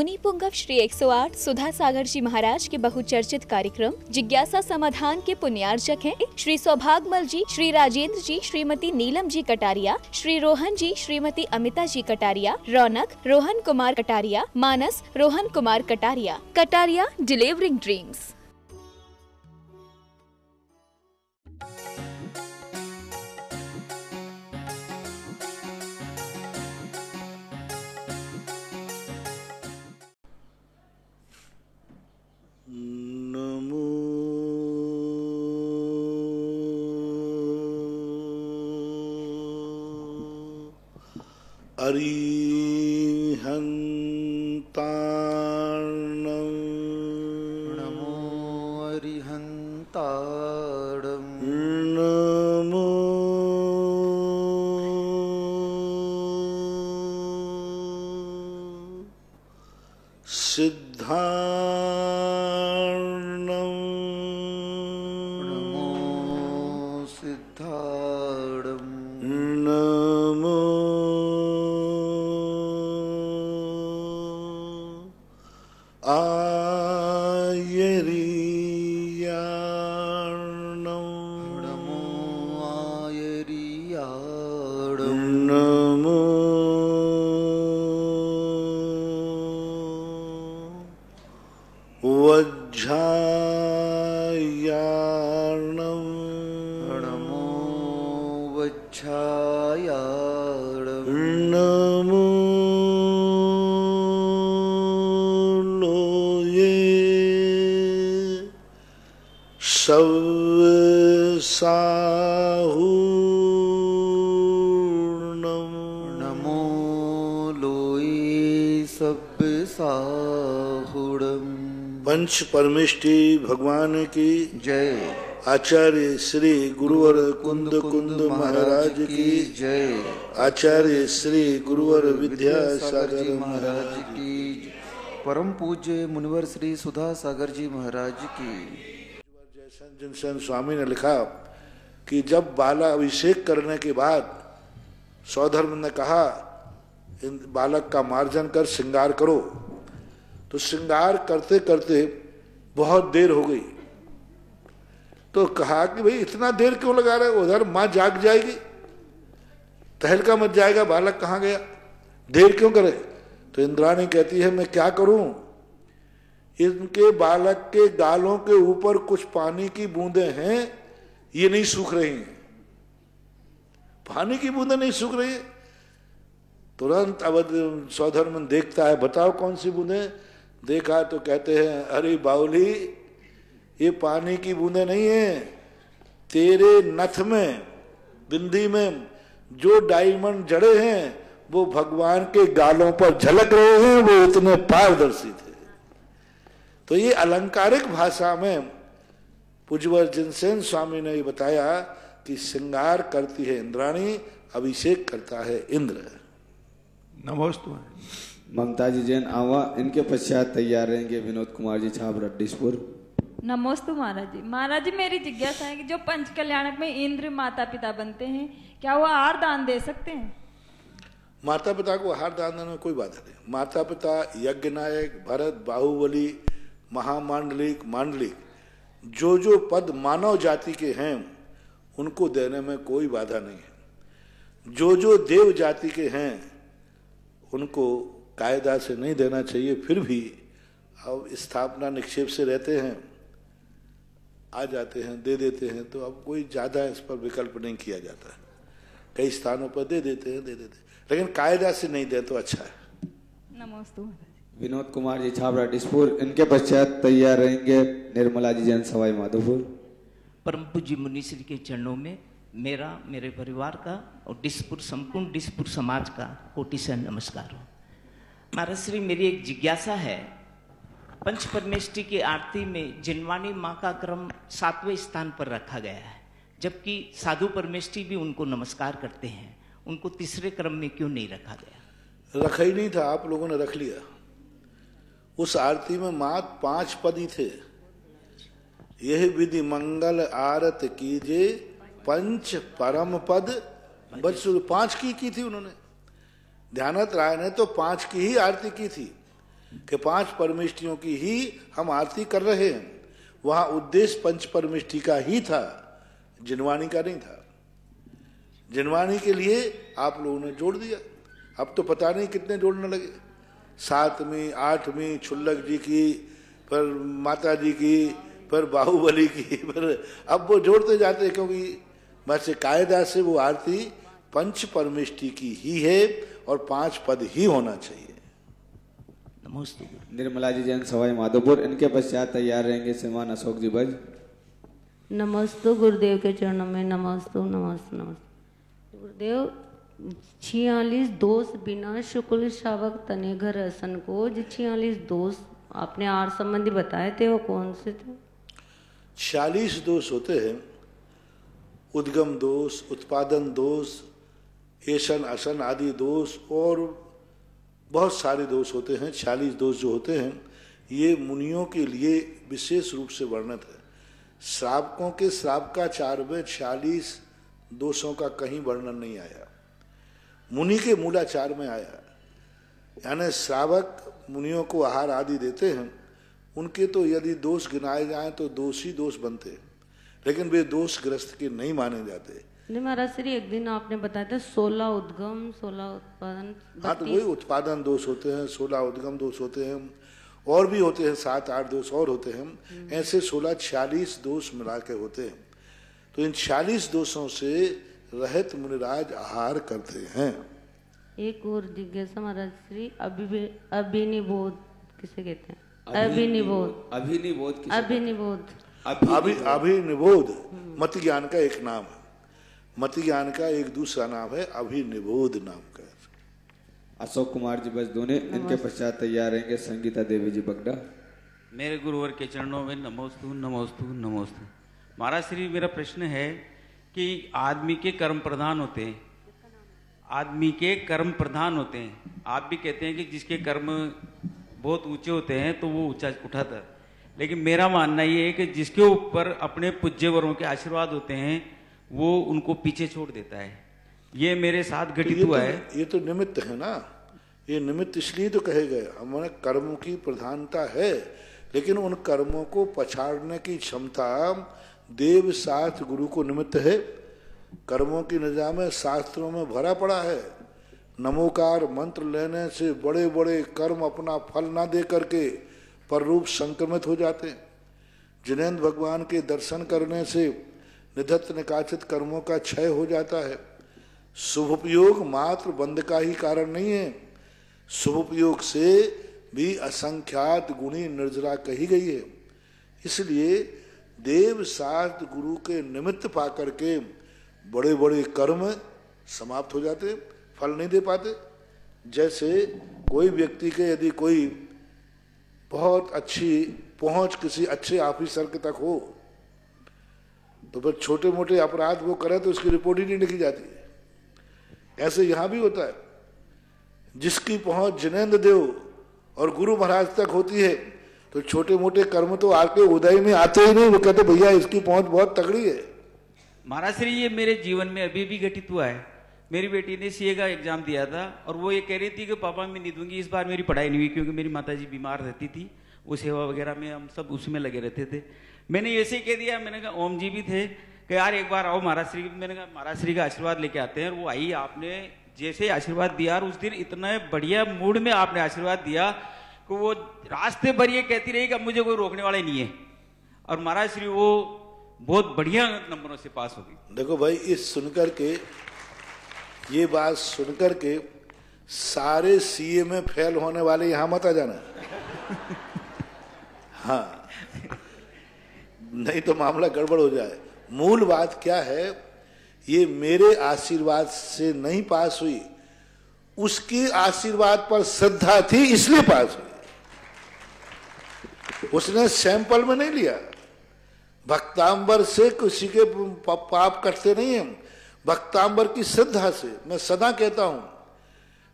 मुनि पुंगव श्री 108 सुधा सागर जी महाराज के बहुचर्चित कार्यक्रम जिज्ञासा समाधान के पुण्यार्चक हैं श्री सौभाग्यमल जी, श्री राजेंद्र जी, श्रीमती नीलम जी कटारिया, श्री रोहन जी, श्रीमती अमिता जी कटारिया, रौनक रोहन कुमार कटारिया, मानस रोहन कुमार कटारिया। Kataria delivering dreams. अरिहन्तार्णं नमो अरिहन्तार्णं नमो सिद्धार्णं नमो सिद्धार्णं नमो आयर्याणं नमो आयर्याणं नमो वज्झायाणं नमो वज्झायाणं नमो सव्साहूर्णं नमो लोये सब्साहुडं। पंच परमेष्टि भगवान की जय। आचार्य श्री गुरुवर कुंद कुंद महाराज की जय। आचार्य श्री गुरुवर विद्यासागर महाराज की। परम पूज्य मुनिवर श्री सुधा सागर जी महाराज की। जिनसेन स्वामी ने लिखा कि जब बाला अभिषेक करने के बाद सौधर्म ने कहा इन बालक का मार्जन कर श्रृंगार करो, तो श्रृंगार करते करते बहुत देर हो गई। तो कहा कि भाई इतना देर क्यों लगा रहे हो, उधर माँ जाग जाएगी, तहलका मच जाएगा, बालक कहाँ गया, देर क्यों करे। तो इंद्राणी कहती है मैं क्या करूं, इनके बालक के गालों के ऊपर कुछ पानी की बूंदें हैं, ये नहीं सूख रही हैं, पानी की बूंदें नहीं सूख रही है। तुरंत अवध सौधर्मन देखता है, बताओ कौन सी बूंदें। देखा तो कहते हैं अरे बाउली ये पानी की बूंदें नहीं है, तेरे नथ में बिंदी में जो डायमंड जड़े हैं वो भगवान के गालों पर झलक रहे हैं, वो इतने पारदर्शी थे। तो ये अलंकारिक भाषा में पूज्यवर जिनसेन स्वामी ने ये बताया कि श्रृंगार करती है इंद्राणी, अभिषेक करता है इंद्र। नमोस्तु। ममता जी जैन आवा, इनके पश्चात तैयार रहेंगे विनोद कुमार जी छाप रड्डीसपुर। नमोस्तु महाराज जी। महाराज जी मेरी जिज्ञासा है कि जो पंच कल्याणक में इंद्र माता पिता बनते हैं, क्या वो आहार दान दे सकते हैं? माता पिता को आहार दान देने में कोई बाधा नहीं। माता पिता, यज्ञ नायक, भरत, बाहुबली, महामांडलिक, मांडलिक, जो जो पद मानव जाति के हैं उनको देने में कोई बाधा नहीं है। जो जो देव जाति के हैं उनको कायदा से नहीं देना चाहिए, फिर भी अब स्थापना निक्षेप से रहते हैं, आ जाते हैं, दे देते हैं, तो अब कोई ज़्यादा इस पर विकल्प नहीं किया जाता है। कई स्थानों पर दे देते हैं, लेकिन कायदा से नहीं दे तो अच्छा है। नमोस्तु। विनोद कुमार जी छाप रड्डीसपुर, इनके पश्चात तैयार रहेंगे निर्मला जी जैन सवाई माधोपुर। परम पूज्य मुनि श्री के चरणों में मेरा, मेरे परिवार का और डिसपुर, संपूर्ण डिसपुर समाज का कोटि से नमस्कार हो। महाराज श्री मेरी एक जिज्ञासा है, पंच परमेष्टि की आरती में जिनवाणी माँ का क्रम 7वें स्थान पर रखा गया है, जबकि साधु परमेष्टि भी उनको नमस्कार करते हैं, उनको तीसरे क्रम में क्यों नहीं रखा गया? रखा ही नहीं था, आप लोगों ने रख लिया। उस आरती में मात्र 5 पद ही थे। यह विधि मंगल आरत कीजे पंच परम पद बच 5 की थी उन्होंने। ध्यानत राय ने तो 5 की ही आरती की थी। कि 5 परमेष्टियों की ही हम आरती कर रहे हैं। वहां उद्देश्य 5 परमेष्टि का ही था, जिनवाणी का नहीं था। जिनवाणी के लिए आप लोगों ने जोड़ दिया। अब तो पता नहीं कितने जोड़ने लगे, 7वीं 8वीं छुल्लक जी की, फिर माता जी की, फिर बाहुबली की, फिर अब वो जोड़ते जाते हैं, क्योंकि वैसे कायदा से वो आरती 5 परमेष्टि की ही है और 5 पद ही होना चाहिए। नमस्ते। निर्मला जी जैन सवाई माधोपुर, इनके पश्चात तैयार रहेंगे श्रीमान अशोक जी भज। नमस्तु गुरुदेव के चरणों में नमस्तु नमस्तु नमस्तु। गुरुदेव 46 दोष बिना शुक्ल शावक तने घर असन को, जो 46 दोष आपने 8 संबंधी बताए थे वो कौन से थे? 46 दोष होते हैं, उद्गम दोष, उत्पादन दोष, ऐसन असन आदि दोष और बहुत सारे दोष होते हैं। 46 दोष जो होते हैं ये मुनियों के लिए विशेष रूप से वर्णित है। श्रावकों के श्रावकाचार में 46 दोषों का कहीं वर्णन नहीं आया, मुनि के मूलाचार में आया। यानी श्रावक मुनियों को आहार आदि देते हैं, उनके तो यदि दोष गिनाए जाएं तो दोषी दोष बनते, लेकिन वे दोषग्रस्त के नहीं माने जाते। नहीं महाराज श्री, एक दिन आपने बताया था 16 उद्गम 16 उत्पादन। हाँ, तो वही उत्पादन दोष होते हैं, 16 उद्गम दोष होते हैं, और भी होते हैं 7-8 दोष और होते हैं। ऐसे 16-46 दोष मिला के होते हैं। तो इन 46 दोषों से रहित मुनिराज आहार करते हैं। एक और जिज्ञासा महाराज श्री, अभिनिबोध किसे कहते हैं? अभिनिबोध। अभिनिबोध अभिनिबोध मत ज्ञान का एक नाम है। मत ज्ञान का एक दूसरा नाम है अभिनिबोध नाम का। अशोक कुमार जी बस दोने, इनके पश्चात तैयार रहेंगे संगीता देवी जी बगड़ा। मेरे गुरुवर के चरणों में नमोस्तु नमोस्तु नमोस्तु। महाराज श्री, मेरा प्रश्न है कि आदमी के कर्म प्रधान होते हैं, आदमी के कर्म प्रधान होते हैं। आप भी कहते हैं कि जिसके कर्म बहुत ऊंचे होते हैं तो वो ऊंचा उठाता है, लेकिन मेरा मानना ये है कि जिसके ऊपर अपने पूज्यवरों के आशीर्वाद होते हैं वो उनको पीछे छोड़ देता है। ये मेरे साथ घटित हुआ है। ये तो निमित्त है ना, ये निमित्त इसलिए तो कहे गए। हमारे कर्मों की प्रधानता है, लेकिन उन कर्मों को पछाड़ने की क्षमता देव साथ गुरु को निमित्त है। कर्मों की निजाम शास्त्रों में भरा पड़ा है। नमोकार मंत्र लेने से बड़े बड़े कर्म अपना फल ना दे करके पर रूप संक्रमित हो जाते हैं। जिनेन्द्र भगवान के दर्शन करने से निधत्त निकाचित कर्मों का क्षय हो जाता है। शुभोपयोग मात्र बंध का ही कारण नहीं है, शुभोपयोग से भी असंख्यात गुणी निर्जरा कही गई है। इसलिए देव शास्त्र गुरु के निमित्त पाकर के बड़े बड़े कर्म समाप्त हो जाते, फल नहीं दे पाते। जैसे कोई व्यक्ति के यदि कोई बहुत अच्छी पहुंच किसी अच्छे ऑफिसर के तक हो तो फिर छोटे मोटे अपराध वो करे तो उसकी रिपोर्ट ही नहीं लिखी जाती है। ऐसे यहां भी होता है। जिसकी पहुंच जिनेन्द्र देव और गुरु महाराज तक होती है तो छोटे मोटे कर्म तो आके उदय में आते ही नहीं, वो कहते भैया इसकी पहुंच बहुत तगड़ी है। महाराज श्री, ये मेरे जीवन में अभी भी घटित हुआ है। मेरी बेटी ने सीए का एग्जाम दिया था और वो ये कह रही थी कि पापा मैं नहीं दूंगी, इस बार मेरी पढ़ाई नहीं हुई, क्योंकि मेरी माताजी बीमार रहती थी, वो सेवा वगैरह में हम सब उसी में लगे रहते थे। मैंने ऐसे ही कह दिया, मैंने कहा ओम जी भी थे कि यार एक बार आओ महाराज श्री, मैंने कहा महाराज श्री का आशीर्वाद लेके आते हैं। और वो आई, आपने जैसे आशीर्वाद दिया और उस दिन इतना बढ़िया मूड में आपने आशीर्वाद दिया कि वो रास्ते भर ये कहती रही कि अब मुझे कोई रोकने वाला नहीं है। और महाराज श्री वो बहुत बढ़िया नंबरों से पास हो गई। देखो भाई, इस सुनकर के ये बात सुनकर के सारे सीए में फेल होने वाले यहां मत आ जाना। हाँ, नहीं तो मामला गड़बड़ हो जाए। मूल बात क्या है, ये मेरे आशीर्वाद से नहीं पास हुई, उसकी आशीर्वाद पर श्रद्धा थी इसलिए पास हुई। उसने सैंपल में नहीं लिया। भक्तांबर से किसी के पाप कटते नहीं हैं, भक्तांबर की श्रद्धा से। मैं सदा कहता हूं,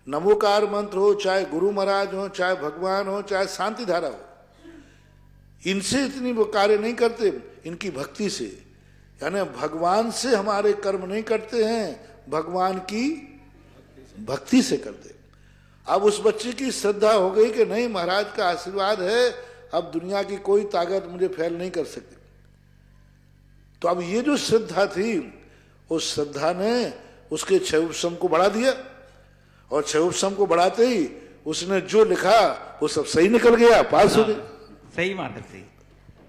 नमोकार मंत्र हो, चाहे गुरु महाराज हो, चाहे भगवान हो, चाहे शांति धारा हो, इनसे इतनी वो कार्य नहीं करते, इनकी भक्ति से। यानी भगवान से हमारे कर्म नहीं करते हैं, भगवान की भक्ति से करते। अब उस बच्ची की श्रद्धा हो गई कि नहीं, महाराज का आशीर्वाद है, अब दुनिया की कोई ताकत मुझे फेल नहीं कर सकती। तो अब ये जो श्रद्धा थी, उस श्रद्धा ने उसके क्षय उपशम को बढ़ा दिया, और क्षय उपशम को बढ़ाते ही उसने जो लिखा वो सब सही निकल गया, पास हो गई। सही महाराज, सही।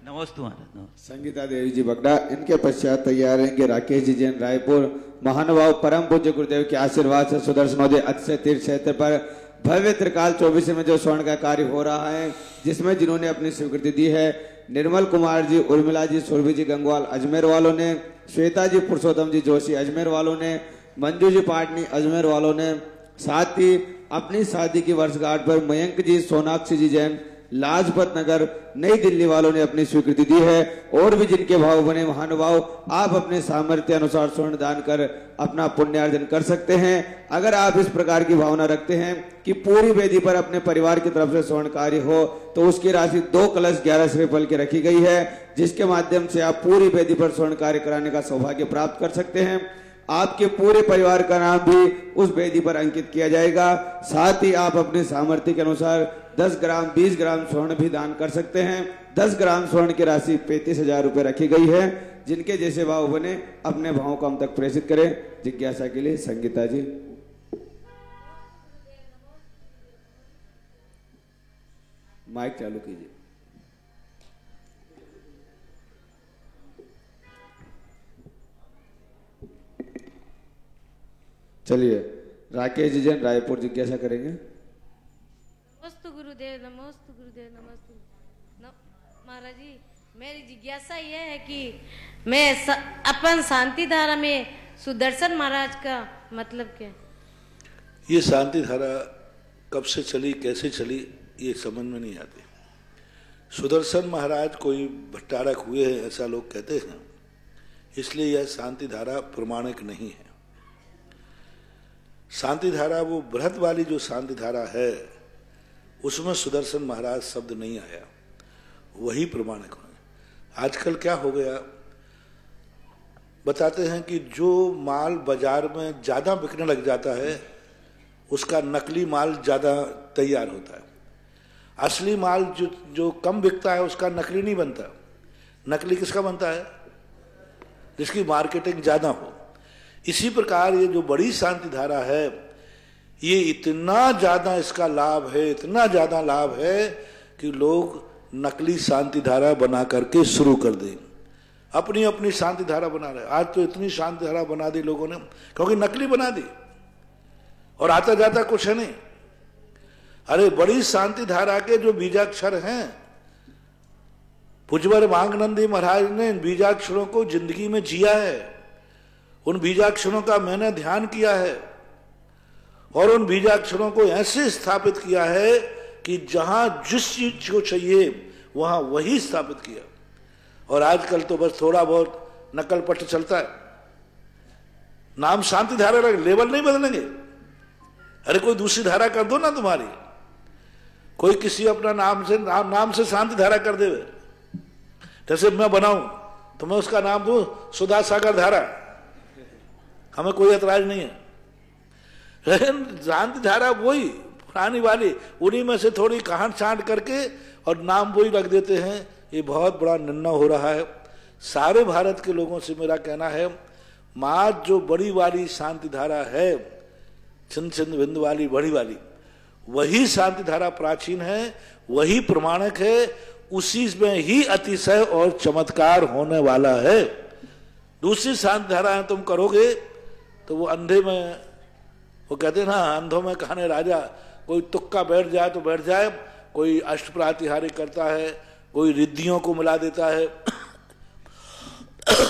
नमस्ते महाराज। संगीता देवी जी बगड़ा, इनके पश्चात तैयार रहेंगे राकेश जी जैन रायपुर। महानुभाव परम पूज्य गुरुदेव के आशीर्वाद से सुदर्शनोदय अक्षय तीर्थ क्षेत्र पर भव्य त्रिकाल 24 में जो स्वर्ण का कार्य हो रहा है, जिसमें जिन्होंने अपनी स्वीकृति दी है, निर्मल कुमार जी, उर्मिला जी, सुरभि जी गंगवाल अजमेर वालों ने, श्वेता जी पुरुषोत्तम जी जोशी अजमेर वालों ने, मंजू जी पाटनी अजमेर वालों ने, साथ ही अपनी शादी की वर्षगांठ पर मयंक जी, सोनाक्षी जी जैन लाजपत नगर नई दिल्ली वालों ने अपनी स्वीकृति दी है। और भी जिनके भाव बने महानुभाव, आप अपने सामर्थ्य अनुसार स्वर्ण दान कर अपना पुण्यार्जन कर सकते हैं। अगर आप इस प्रकार की भावना रखते हैं कि पूरी वेदी पर अपने परिवार की तरफ से स्वर्ण कार्य हो, तो उसकी राशि 2 कलश 11 श्रीफल की रखी गई है, जिसके माध्यम से आप पूरी वेदी पर स्वर्ण कार्य कराने का सौभाग्य प्राप्त कर सकते हैं। आपके पूरे परिवार का नाम भी उस वेदी पर अंकित किया जाएगा। साथ ही आप अपने सामर्थ्य के अनुसार 10 ग्राम 20 ग्राम स्वर्ण भी दान कर सकते हैं। 10 ग्राम स्वर्ण की राशि 35,000 रुपए रखी गई है। जिनके जैसे भाव बने अपने भावों को हम तक प्रेषित करें। जिज्ञासा के लिए संगीता जी। माइक चालू कीजिए। चलिए राकेश जी जैन रायपुर जिज्ञासा करेंगे। नमस्ते गुरुदेव, नमस्ते गुरुदेव, नमस्ते। महाराज जी, मेरी जिज्ञासा यह है कि मैं अपन शांति धारा में सुदर्शन महाराज का मतलब क्या? ये शांति धारा कब से चली, कैसे चली, ये समझ में नहीं आती। सुदर्शन महाराज कोई भट्टारक हुए हैं ऐसा लोग कहते हैं, इसलिए यह शांति धारा प्रमाणिक नहीं है। शांति धारा वो बृहत वाली जो शांति धारा है, उसमें सुदर्शन महाराज शब्द नहीं आया, वही प्रमाणिक है। आजकल क्या हो गया, बताते हैं कि जो माल बाजार में ज्यादा बिकने लग जाता है, उसका नकली माल ज्यादा तैयार होता है। असली माल जो कम बिकता है उसका नकली नहीं बनता। नकली किसका बनता है? जिसकी मार्केटिंग ज्यादा हो। इसी प्रकार ये जो बड़ी शांति धारा है, ये इतना ज्यादा इसका लाभ है, इतना ज्यादा लाभ है कि लोग नकली शांति धारा बना करके शुरू कर दें। अपनी अपनी शांति धारा बना रहे। आज तो इतनी शांति धारा बना दी लोगों ने, क्योंकि नकली बना दी और आता जाता कुछ है नहीं। अरे बड़ी शांति धारा के जो बीजाक्षर हैं, पुजवर भांगनंदी महाराज ने इन बीजाक्षरों को जिंदगी में जिया है। उन बीजाक्षरों का मैंने ध्यान किया है और उन बीजाक्षरों को ऐसे स्थापित किया है कि जहां जिस चीज को चाहिए वहां वही स्थापित किया। और आजकल तो बस थोड़ा बहुत नकल पट चलता है। नाम शांति धारा लगे, लेवल नहीं बदलेंगे। अरे कोई दूसरी धारा कर दो ना तुम्हारी, कोई किसी अपना नाम से शांति धारा कर दे। जैसे मैं बनाऊं तो मैं उसका नाम दूं सुधा सागर धारा, हमें कोई ऐतराज नहीं है। लेकिन शांति धारा वही पुरानी वाली, उन्हीं में से थोड़ी काट छांट करके और नाम वही रख देते हैं। ये बहुत बड़ा निर्णय हो रहा है। सारे भारत के लोगों से मेरा कहना है, माँ जो बड़ी वाली शांति धारा है, छिन्न छिन्न बिंदु वाली बड़ी वाली, वही शांति धारा प्राचीन है, वही प्रमाणिक है। उसी में ही अतिशय और चमत्कार होने वाला है। दूसरी शांति धारा तुम करोगे तो वो अंधे में, वो कहते ना अंधों में कहाने राजा, कोई तुक्का बैठ जाए तो बैठ जाए, कोई अष्टप्रातिहारी करता है, कोई रिद्धियों को मिला देता है।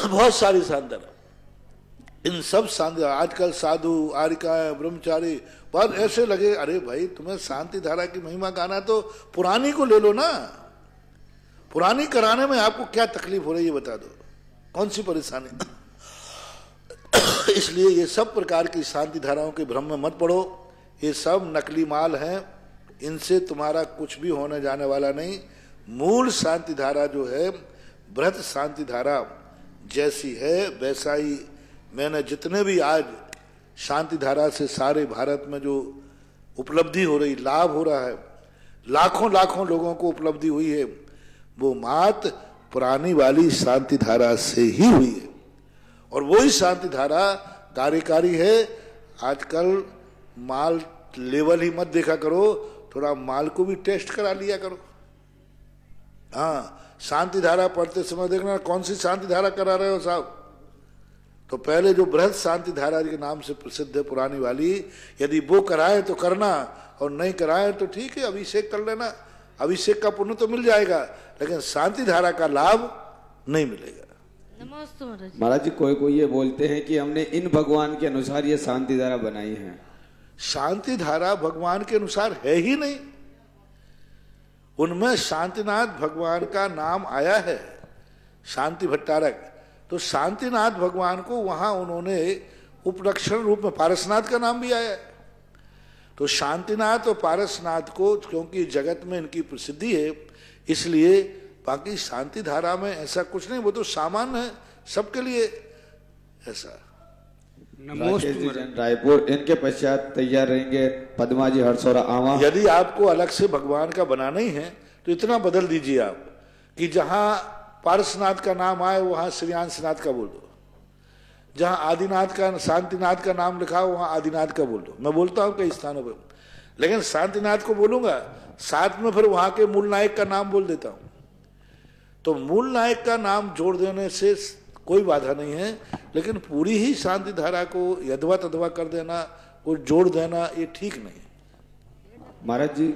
बहुत सारी शांति धारा, इन सब शांति, आजकल साधु आर्यिकाएं ब्रह्मचारी पर ऐसे लगे, अरे भाई तुम्हें शांति धारा की महिमा गाना तो पुरानी को ले लो ना। पुरानी कराने में आपको क्या तकलीफ हो रही है बता दो, कौन सी परेशानी? इसलिए ये सब प्रकार की शांति धाराओं के भ्रम में मत पड़ो। ये सब नकली माल हैं, इनसे तुम्हारा कुछ भी होने जाने वाला नहीं। मूल शांति धारा जो है, बृहत शांति धारा जैसी है वैसा ही मैंने जितने भी आज शांति धारा से सारे भारत में जो उपलब्धि हो रही, लाभ हो रहा है, लाखों लाखों लोगों को उपलब्धि हुई है, वो मात पुरानी वाली शांति धारा से ही हुई है। और वही शांति धारा कार्यकारी है। आजकल माल लेवल ही मत देखा करो, थोड़ा माल को भी टेस्ट करा लिया करो। हाँ, शांति धारा पढ़ते समय देखना कौन सी शांति धारा करा रहे हो साहब। तो पहले जो बृहद शांति धारा के नाम से प्रसिद्ध है पुरानी वाली, यदि वो कराए तो करना, और नहीं कराए तो ठीक है, अभिषेक कर लेना, अभिषेक का पुण्य तो मिल जाएगा, लेकिन शांति धारा का लाभ नहीं मिलेगा। नमस्ते महाराज। महाराज जी, कोई ये बोलते हैं कि हमने इन भगवान के अनुसार ये शांति धारा बनाई है। शांति धारा भगवान के अनुसार है ही नहीं, उनमें शांतिनाथ भगवान का नाम आया है, शांति भट्टारक। तो शांतिनाथ भगवान को वहां उन्होंने उपलक्षण रूप में पारसनाथ का नाम भी आया है। तो शांतिनाथ और पारसनाथ को, क्योंकि जगत में इनकी प्रसिद्धि है, इसलिए बाकी शांति धारा में ऐसा कुछ नहीं, वो तो सामान्य है सबके लिए ऐसा। रायपुर, इनके पश्चात तैयार रहेंगे पद्मा जी हरसौरा आवा। यदि आपको अलग से भगवान का बनाना ही है तो इतना बदल दीजिए आप कि जहां पारसनाथ का नाम आए वहां श्रीयांशनाथ का बोल दो, जहां आदिनाथ का, शांतिनाथ का नाम लिखा हो वहां आदिनाथ का बोल दो। मैं बोलता हूं कई स्थानों पर, लेकिन शांतिनाथ को बोलूंगा, साथ में फिर वहां के मूल नायक का नाम बोल देता हूं। तो मूल नायक का नाम जोड़ देने से कोई बाधा नहीं है, लेकिन पूरी ही शांति धारा को यदवा तदवा कर देना, वो जोड़ देना, ये ठीक नहीं। महाराज जी,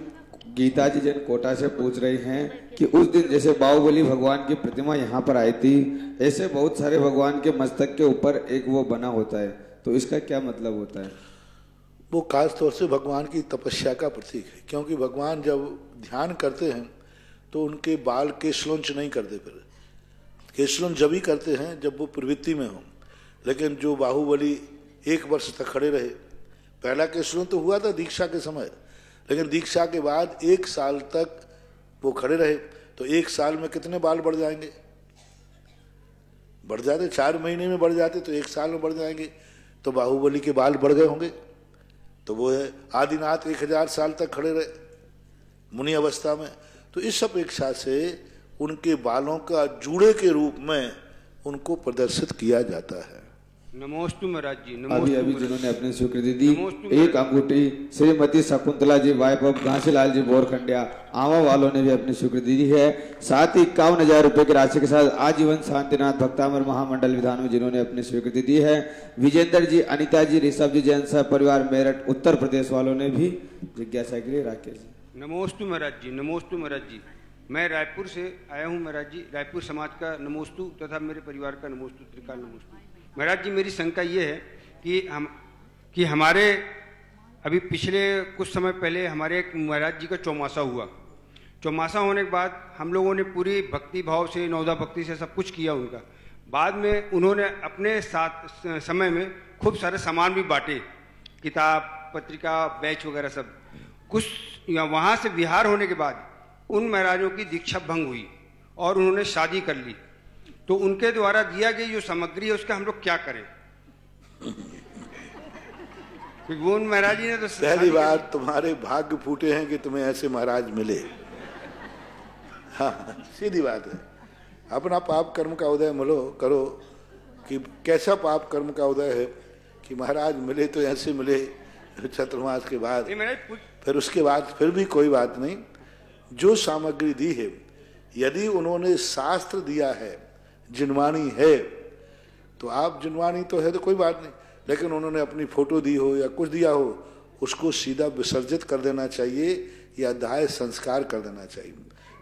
गीता जी जन कोटा से पूछ रही हैं कि उस दिन जैसे बाहुबली भगवान की प्रतिमा यहाँ पर आई थी, ऐसे बहुत सारे भगवान के मस्तक के ऊपर एक वो बना होता है, तो इसका क्या मतलब होता है? वो खास तौर से भगवान की तपस्या का प्रतीक है, क्योंकि भगवान जब ध्यान करते हैं तो उनके बाल केशलोंच नहीं करते, फिर केशलोंच जब ही करते हैं जब वो प्रवृत्ति में हो। लेकिन जो बाहुबली 1 वर्ष तक खड़े रहे, पहला केशलोंच तो हुआ था दीक्षा के समय, लेकिन दीक्षा के बाद 1 साल तक वो खड़े रहे, तो 1 साल में कितने बाल बढ़ जाएंगे? बढ़ जाते, 4 महीने में बढ़ जाते, तो 1 साल में बढ़ जाएंगे, तो बाहुबली के बाल बढ़ गए होंगे। तो वो है आदिनाथ 1000 साल तक खड़े रहे मुनि अवस्था में। तो इस अपेक्षा से उनके बालों का जूड़े के रूप में उनको प्रदर्शित किया जाता है। नमोस्तु महाराज जी। अभी अभी जिन्होंने अपनी स्वीकृति दी, एक अंगूठी श्रीमती शकुंतला जी वाइफ ऑफ घासीलाल जी बोरखंडिया आवा वालों ने भी अपनी स्वीकृति दी है। साथ ही 51,000 रुपए की राशि के साथ आजीवन शांतिनाथ भक्तामर महामंडल विधान में जिन्होंने अपनी स्वीकृति दी है। विजेंद्र जी, अनिता जी, ऋषभ जी, जैन साहब परिवार मेरठ उत्तर प्रदेश वालों ने भी जिज्ञासा के लिए राकेश जी। नमोस्तु महाराज जी। नमोस्तु महाराज जी। मैं रायपुर से आया हूँ महाराज जी। रायपुर समाज का नमोस्तु तथा मेरे परिवार का नमोस्तु, त्रिकाल नमोस्तु। महाराज जी, मेरी शंका ये है कि हमारे अभी पिछले कुछ समय पहले हमारे एक महाराज जी का चौमासा हुआ। चौमासा होने के बाद हम लोगों ने पूरी भक्ति भाव से, नवदा भक्ति से सब कुछ किया उनका। बाद में उन्होंने अपने साथ समय में खूब सारे सामान भी बांटे, किताब, पत्रिका, बैच वगैरह सब कुछ। वहाँ से विहार होने के बाद उन महाराजों की दीक्षा भंग हुई और उन्होंने शादी कर ली। तो उनके द्वारा दिया गई जो सामग्री है उसका हम लोग क्या करें? वो उन महाराज जी ने तो पहली बार तुम्हारे भाग्य फूटे हैं कि तुम्हें ऐसे महाराज मिले। हाँ, सीधी बात है। अपना पाप कर्म का उदय करो कि कैसा पाप कर्म का उदय है कि महाराज मिले तो ऐसे मिले चतुर्मास के बाद। फिर उसके बाद फिर भी कोई बात नहीं, जो सामग्री दी है, यदि उन्होंने शास्त्र दिया है, जिनवाणी है, तो आप जिनवाणी तो है तो कोई बात नहीं, लेकिन उन्होंने अपनी फोटो दी हो या कुछ दिया हो, उसको सीधा विसर्जित कर देना चाहिए या दाह संस्कार कर देना चाहिए।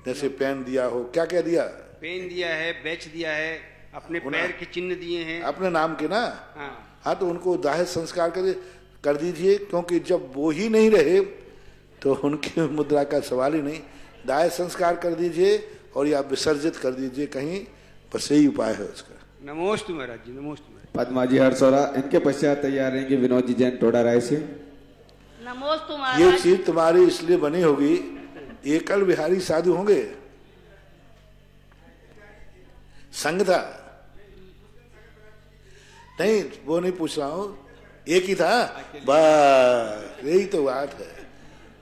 जैसे पेन दिया हो, क्या क्या दिया? पेन दिया है, बैच दिया है, अपने पैर के चिन्ह दिए हैं अपने नाम के ना। हाँ, तो उनको दाह संस्कार कर दीजिए, क्योंकि जब वो ही नहीं रहे तो उनकी मुद्रा का सवाल ही नहीं। दाह संस्कार कर दीजिए और या विसर्जित कर दीजिए कहीं, बस यही उपाय है उसका। नमोस्तु महाराज जी। नमोस्तु महाराज। पद्मा जी हरसौरा, इनके पश्चात तैयार रहेंगे विनोद जी जैन टोडा राय से। नमोस्तु महाराज। ये चीज तुम्हारी इसलिए बनी होगी, एकल बिहारी साधु होंगे, संघ था नहीं, वो नहीं पूछ रहा हूं, एक ही था, बस यही तो बात है।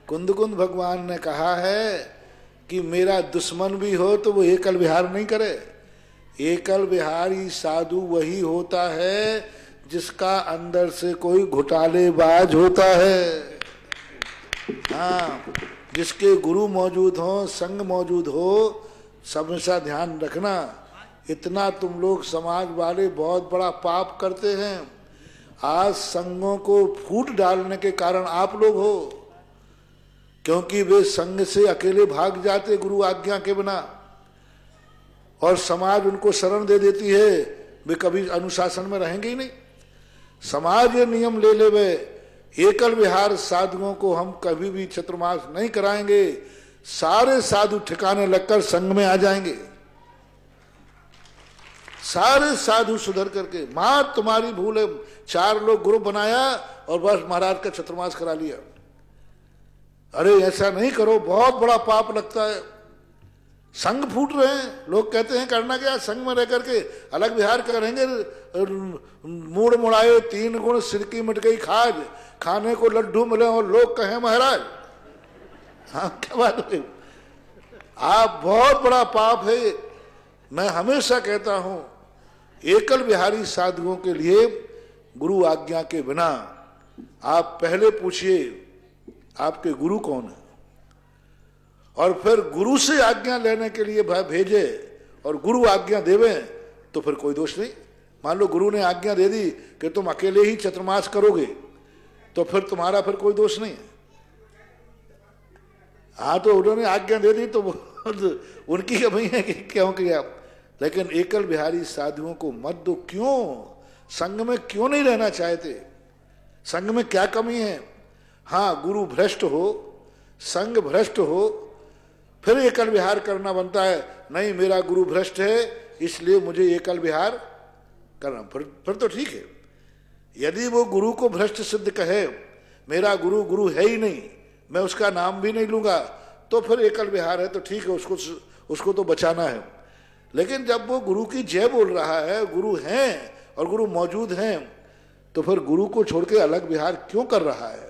कुंद भगवान ने कहा है कि मेरा दुश्मन भी हो तो वो एकल विहार नहीं करे। एकल विहारी साधु वही होता है जिसका अंदर से कोई घोटालेबाज होता है। हाँ, जिसके गुरु मौजूद हो, संग मौजूद हो, सब हमेशा ध्यान रखना। इतना तुम लोग समाज वाले बहुत बड़ा पाप करते हैं। आज संघों को फूट डालने के कारण आप लोग हो, क्योंकि वे संघ से अकेले भाग जाते गुरु आज्ञा के बिना, और समाज उनको शरण दे देती है, वे कभी अनुशासन में रहेंगे ही नहीं। समाज ये नियम ले ले, वे एकल विहार साधुओं को हम कभी भी चतुर्मास नहीं कराएंगे। सारे साधु ठिकाने लगकर संघ में आ जाएंगे, सारे साधु सुधर करके। मां तुम्हारी भूल है, 4 लोग ग्रुप बनाया और बस महाराज का चतुर्मास करा लिया। अरे ऐसा नहीं करो, बहुत बड़ा पाप लगता है। संघ फूट रहे हैं, लोग कहते हैं करना क्या, संघ में रह करके अलग विहार करेंगे। मूड मुड़ाए 3 गुण सिर की मिट गई खाज, खाने को लड्डू मिले और लोग कहें महाराज। हाँ, क्या बात है, आप बहुत बड़ा पाप है। मैं हमेशा कहता हूं, एकल विहारी साधुओं के लिए गुरु आज्ञा के बिना आप पहले पूछिए आपके गुरु कौन है, और फिर गुरु से आज्ञा लेने के लिए भेजे और गुरु आज्ञा देवे तो फिर कोई दोष नहीं। मान लो गुरु ने आज्ञा दे दी कि तुम अकेले ही चतुर्मास करोगे, तो फिर तुम्हारा फिर कोई दोष नहीं है। हाँ, तो उन्होंने आज्ञा दे दी तो उनकी कमी है कि क्यों किया। लेकिन एकल बिहारी साधुओं को मत दो। क्यों? संघ में क्यों नहीं रहना चाहते? संघ में क्या कमी है? हाँ, गुरु भ्रष्ट हो, संघ भ्रष्ट हो, फिर एकल विहार करना बनता है। नहीं, मेरा गुरु भ्रष्ट है इसलिए मुझे एकल विहार करना, फिर तो ठीक है। यदि वो गुरु को भ्रष्ट सिद्ध कहे, मेरा गुरु गुरु है ही नहीं, मैं उसका नाम भी नहीं लूंगा, तो फिर एकल विहार है तो ठीक है, उसको तो बचाना है। लेकिन जब वो गुरु की जय बोल रहा है, गुरु हैं और गुरु मौजूद हैं, तो फिर गुरु को छोड़ के अलग विहार क्यों कर रहा है?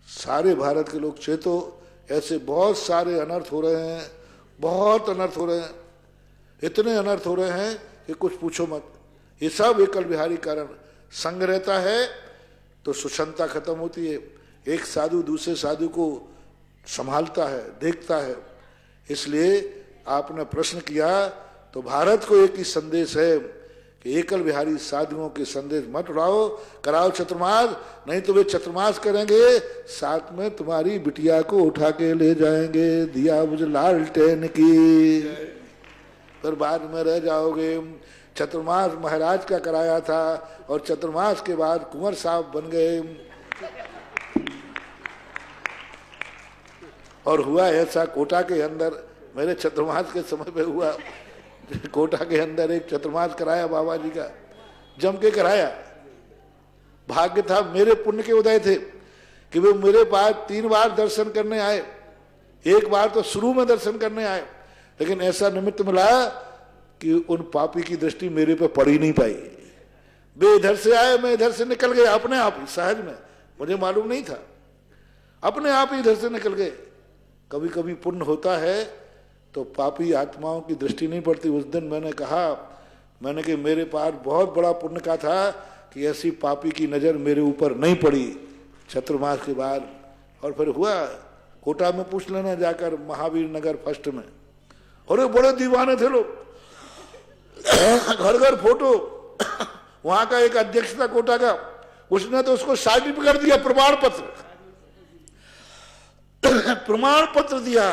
सारे भारत के लोग चेतो, ऐसे बहुत सारे अनर्थ हो रहे हैं, बहुत अनर्थ हो रहे हैं, इतने अनर्थ हो रहे हैं कि कुछ पूछो मत। ये सब एकल विहारी कारण। संग रहता है तो सुषमता खत्म होती है, एक साधु दूसरे साधु को संभालता है, देखता है। इसलिए आपने प्रश्न किया तो भारत को एक ही संदेश है कि एकल विहारी साधुओं के संदेश मत उड़ाओ, कराओ चतुर्मास, नहीं तो वे चतुर्मास करेंगे, साथ में तुम्हारी बिटिया को उठा के ले जाएंगे दिया बुझ लालटेन की, फिर बाद में रह जाओगे। चतुर्मास महाराज का कराया था और चतुर्मास के बाद कुंवर साहब बन गए। और हुआ ऐसा कोटा के अंदर, मेरे चतुर्मास के समय पे हुआ, कोटा के अंदर एक चतुर्मास कराया बाबा जी का, जम के कराया। भाग्य था, मेरे पुण्य के उदय थे कि वे मेरे पास 3 बार दर्शन करने आए। एक बार तो शुरू में दर्शन करने आए, लेकिन ऐसा निमित्त मिला कि उन पापी की दृष्टि मेरे पे पड़ ही नहीं पाई। वे इधर से आए, मैं इधर से निकल गया अपने आप ही, सहज में, मुझे मालूम नहीं था, अपने आप ही इधर से निकल गए। कभी कभी पुण्य होता है तो पापी आत्माओं की दृष्टि नहीं पड़ती। उस दिन मैंने कहा, मैंने कि मेरे पास बहुत बड़ा पुण्य का था कि ऐसी पापी की नजर मेरे ऊपर नहीं पड़ी चतुर्मास के बाद। और फिर हुआ, कोटा में पूछ लेना जाकर, महावीर नगर फर्स्ट में, और बड़े दीवाने थे लोग, घर घर फोटो। वहां का एक अध्यक्ष था कोटा का, उसने तो उसको सर्टिफिकेट दिया, प्रमाण पत्र प्रमाण पत्र दिया।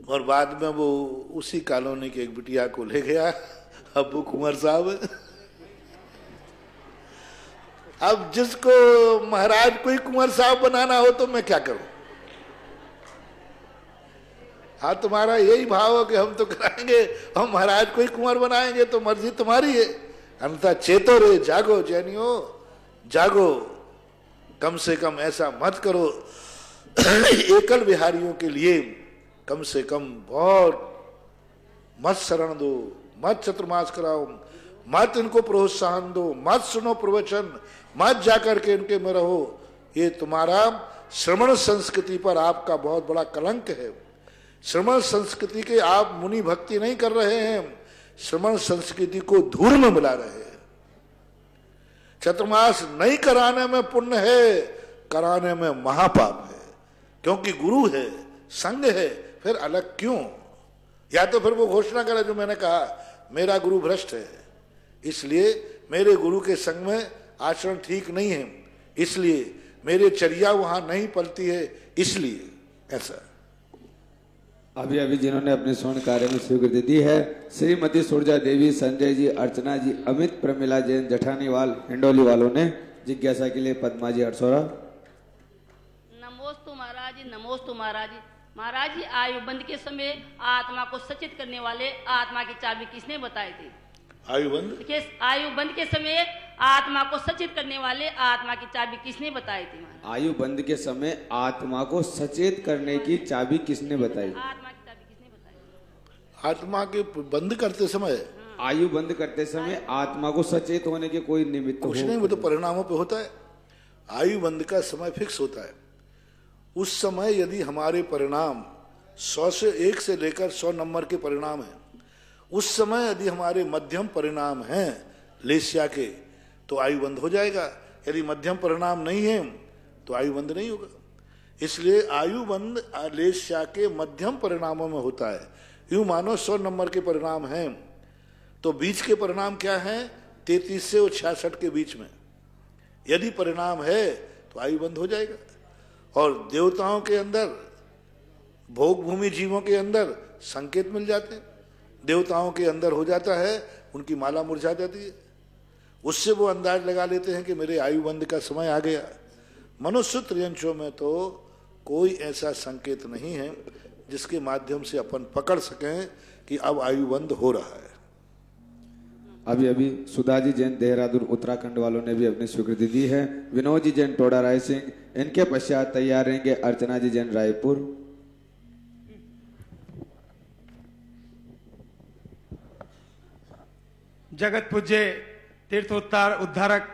और बाद में वो उसी कॉलोनी के एक बिटिया को ले गया, अब्बू कुंवर साहब। अब जिसको महाराज कोई कुंवर साहब बनाना हो तो मैं क्या करूं? हाँ, तुम्हारा यही भाव है कि हम तो कराएंगे, हम महाराज कोई कुंवर बनाएंगे तो मर्जी तुम्हारी है। अन्यथा चेतो रे, जागो जैनियो, जागो, कम से कम ऐसा मत करो। एकल विहारियों के लिए कम से कम बहुत मत शरण दो, मत चतुर्मास कराओ, मत इनको प्रोत्साहन दो, मत सुनो प्रवचन, मत जाकर के इनके में रहो। ये तुम्हारा श्रमण संस्कृति पर आपका बहुत बड़ा कलंक है। श्रमण संस्कृति के आप मुनि भक्ति नहीं कर रहे हैं, श्रमण संस्कृति को धूल में मिला रहे हैं। चतुर्मास नहीं कराने में पुण्य है, कराने में महापाप है, क्योंकि गुरु है, संग है, फिर अलग क्यों? या तो फिर वो घोषणा करे जो मैंने कहा मेरा गुरु भ्रष्ट है, इसलिए मेरे गुरु के संग में आचरण ठीक नहीं है, इसलिए मेरे चर्या वहां नहीं पलती है, इसलिए ऐसा। अभी अभी जिन्होंने अपने स्वर्ण कार्य में स्वीकृति दी है, श्रीमती सुरजा देवी, संजय जी, अर्चना जी, अमित, प्रमिला जैन, जठानीवाल, हिंडोली वालों ने जिज्ञासा के लिए पद्मा जी अरसोरा। नमोस्तु महाराज जी, नमोस्तु महाराज जी। महाराज जी, आयुबंध के समय आत्मा को सचेत करने वाले आत्मा की चाबी किसने बताई थी? आयुबंध के समय आत्मा को सचेत करने वाले आत्मा की चाबी किसने बताई थी? आयुबंध के समय आत्मा को सचेत करने की चाबी किसने बताई? आत्मा की चाबी किसने बताई? आत्मा के बंद करते समय, आयु बंद करते समय आत्मा को सचेत होने के कोई निमित्त कुछ नहीं, वो तो परिणामों पे होता है। आयु बंद का समय फिक्स होता है। उस समय यदि हमारे परिणाम 100 से 1 से लेकर 100 नंबर के परिणाम हैं, उस समय यदि हमारे मध्यम परिणाम हैं लेस्या के, तो आयु बंद हो जाएगा। यदि मध्यम परिणाम नहीं है तो आयु बंद नहीं होगा। इसलिए आयु बंद लेस्या के मध्यम परिणामों में होता है। यूं मानो 100 नंबर के परिणाम हैं, तो बीच के परिणाम क्या हैं? 33 से और 66 के बीच में यदि परिणाम है तो आयु बंद हो जाएगा। और देवताओं के अंदर, भोग भूमि जीवों के अंदर संकेत मिल जाते हैं। देवताओं के अंदर हो जाता है, उनकी माला मुरझा जाती है, उससे वो अंदाज लगा लेते हैं कि मेरे आयु बंद का समय आ गया। मनुष्य त्रियंशों में तो कोई ऐसा संकेत नहीं है जिसके माध्यम से अपन पकड़ सकें कि अब आयु बंद हो रहा है। अभी अभी सुधा जी जैन देहरादून उत्तराखंड वालों ने भी अपनी स्वीकृति दी है। विनोद जी जैन टोडा राय सिंह, इनके पश्चात तैयार रहेंगे अर्चना जी जैन रायपुर। जगत पूज्य तीर्थोत्तार उद्धारक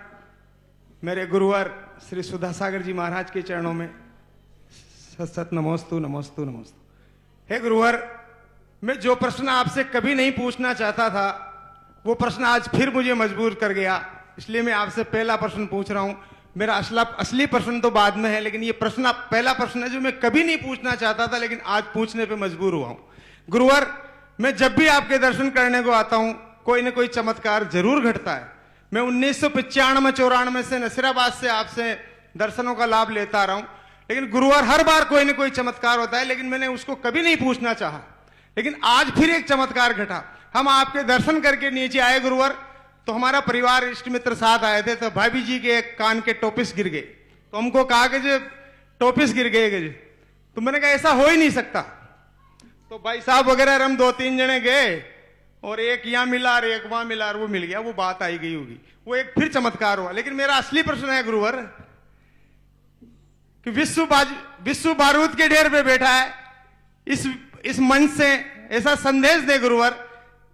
मेरे गुरुवर श्री सुधा सागर जी महाराज के चरणों में सत सत नमोस्तु नमोस्तु नमोस्तु। हे गुरुवर, मैं जो प्रश्न आपसे कभी नहीं पूछना चाहता था वो प्रश्न आज फिर मुझे मजबूर कर गया, इसलिए मैं आपसे पहला प्रश्न पूछ रहा हूं। मेरा असली प्रश्न तो बाद में है, लेकिन ये प्रश्न पहला प्रश्न है जो मैं कभी नहीं पूछना चाहता था, लेकिन आज पूछने पे मजबूर हुआ हूं। गुरुवर, मैं जब भी आपके दर्शन करने को आता हूं कोई ना कोई चमत्कार जरूर घटता है। मैं 1995-94 से नसीराबाद से आपसे दर्शनों का लाभ लेता रहा हूं, लेकिन गुरुवार हर बार कोई ना कोई चमत्कार होता है, लेकिन मैंने उसको कभी नहीं पूछना चाहा। लेकिन आज फिर एक चमत्कार घटा। हम आपके दर्शन करके नीचे आए गुरुवार, तो हमारा परिवार इष्ट मित्र साथ आए थे, तो भाभी जी के कान के टोपिस गिर गए। तो हमको कहा कि जो टोपिस गिर गए, तो मैंने कहा ऐसा हो ही नहीं सकता। तो भाई साहब वगैरह हम 2-3 जने गए और एक यहां मिला और एक वहां मिला और वो मिल गया, वो बात आई गई होगी, वो एक फिर चमत्कार हुआ। लेकिन मेरा असली प्रश्न है गुरुवर कि विश्व बारूद के ढेर पे बैठा है, इस मंच से ऐसा संदेश दे गुरुवर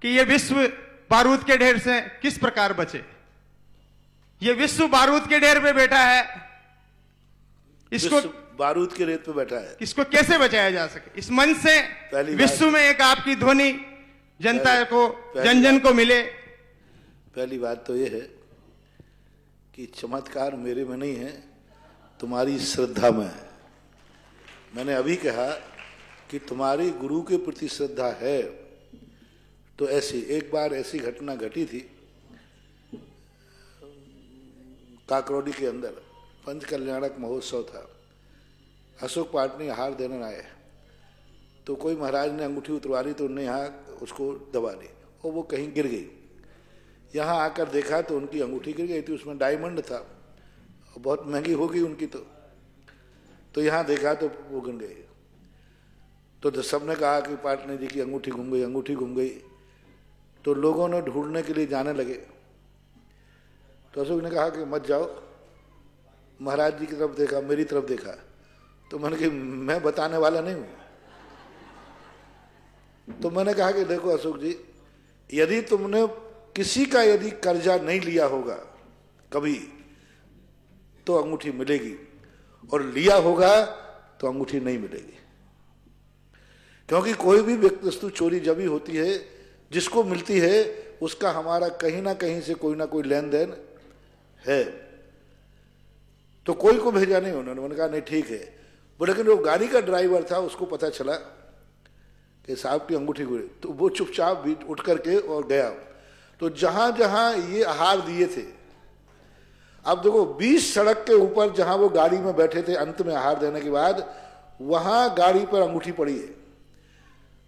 कि ये विश्व बारूद के ढेर से किस प्रकार बचे। ये विश्व बारूद के ढेर पे बैठा है, इसको बारूद के रेत पे बैठा है, इसको कैसे बचाया जा सके। इस मंच से विश्व में एक आपकी ध्वनि जनता को, जन जन को मिले। पहली बात तो ये है कि चमत्कार मेरे में नहीं है, तुम्हारी श्रद्धा में है। मैंने अभी कहा कि तुम्हारी गुरु के प्रति श्रद्धा है, तो एक बार ऐसी घटना घटी थी काकरोडी के अंदर, पंच कल्याणक महोत्सव था। अशोक पाटनी हार देने आए, तो कोई महाराज ने अंगूठी उतरवा ली, तो उन्होंने यहाँ उसको दबा दी और वो कहीं गिर गई। यहाँ आकर देखा तो उनकी अंगूठी गिर गई थी, उसमें डायमंड था, बहुत महंगी हो गई उनकी। तो यहाँ देखा तो वो गिर गई। तो सबने कहा कि पाटनी जी की अंगूठी घूम गई, अंगूठी घूम गई। तो लोगों ने ढूंढने के लिए जाने लगे। तो अशोक ने कहा कि मत जाओ। महाराज जी की तरफ देखा, मेरी तरफ देखा, तो मैंने कहा मैं बताने वाला नहीं हूं। तो मैंने कहा कि देखो अशोक जी, यदि तुमने किसी का यदि कर्जा नहीं लिया होगा कभी, तो अंगूठी मिलेगी। और लिया होगा तो अंगूठी नहीं मिलेगी, क्योंकि कोई भी वस्तु चोरी जब ही होती है जिसको मिलती है उसका हमारा कहीं ना कहीं से कोई ना कोई लेन देन है। तो कोई को भेजा नहीं उन्होंने कहा नहीं ठीक है। बोले लेकिन जो गाड़ी का ड्राइवर था उसको पता चला कि साहब की अंगूठी गुड़ी, तो वो चुपचाप भी उठ करके और गया। तो जहां जहां ये आहार दिए थे, अब देखो 20 सड़क के ऊपर जहां वो गाड़ी में बैठे थे अंत में आहार देने के बाद, वहां गाड़ी पर अंगूठी पड़ी है।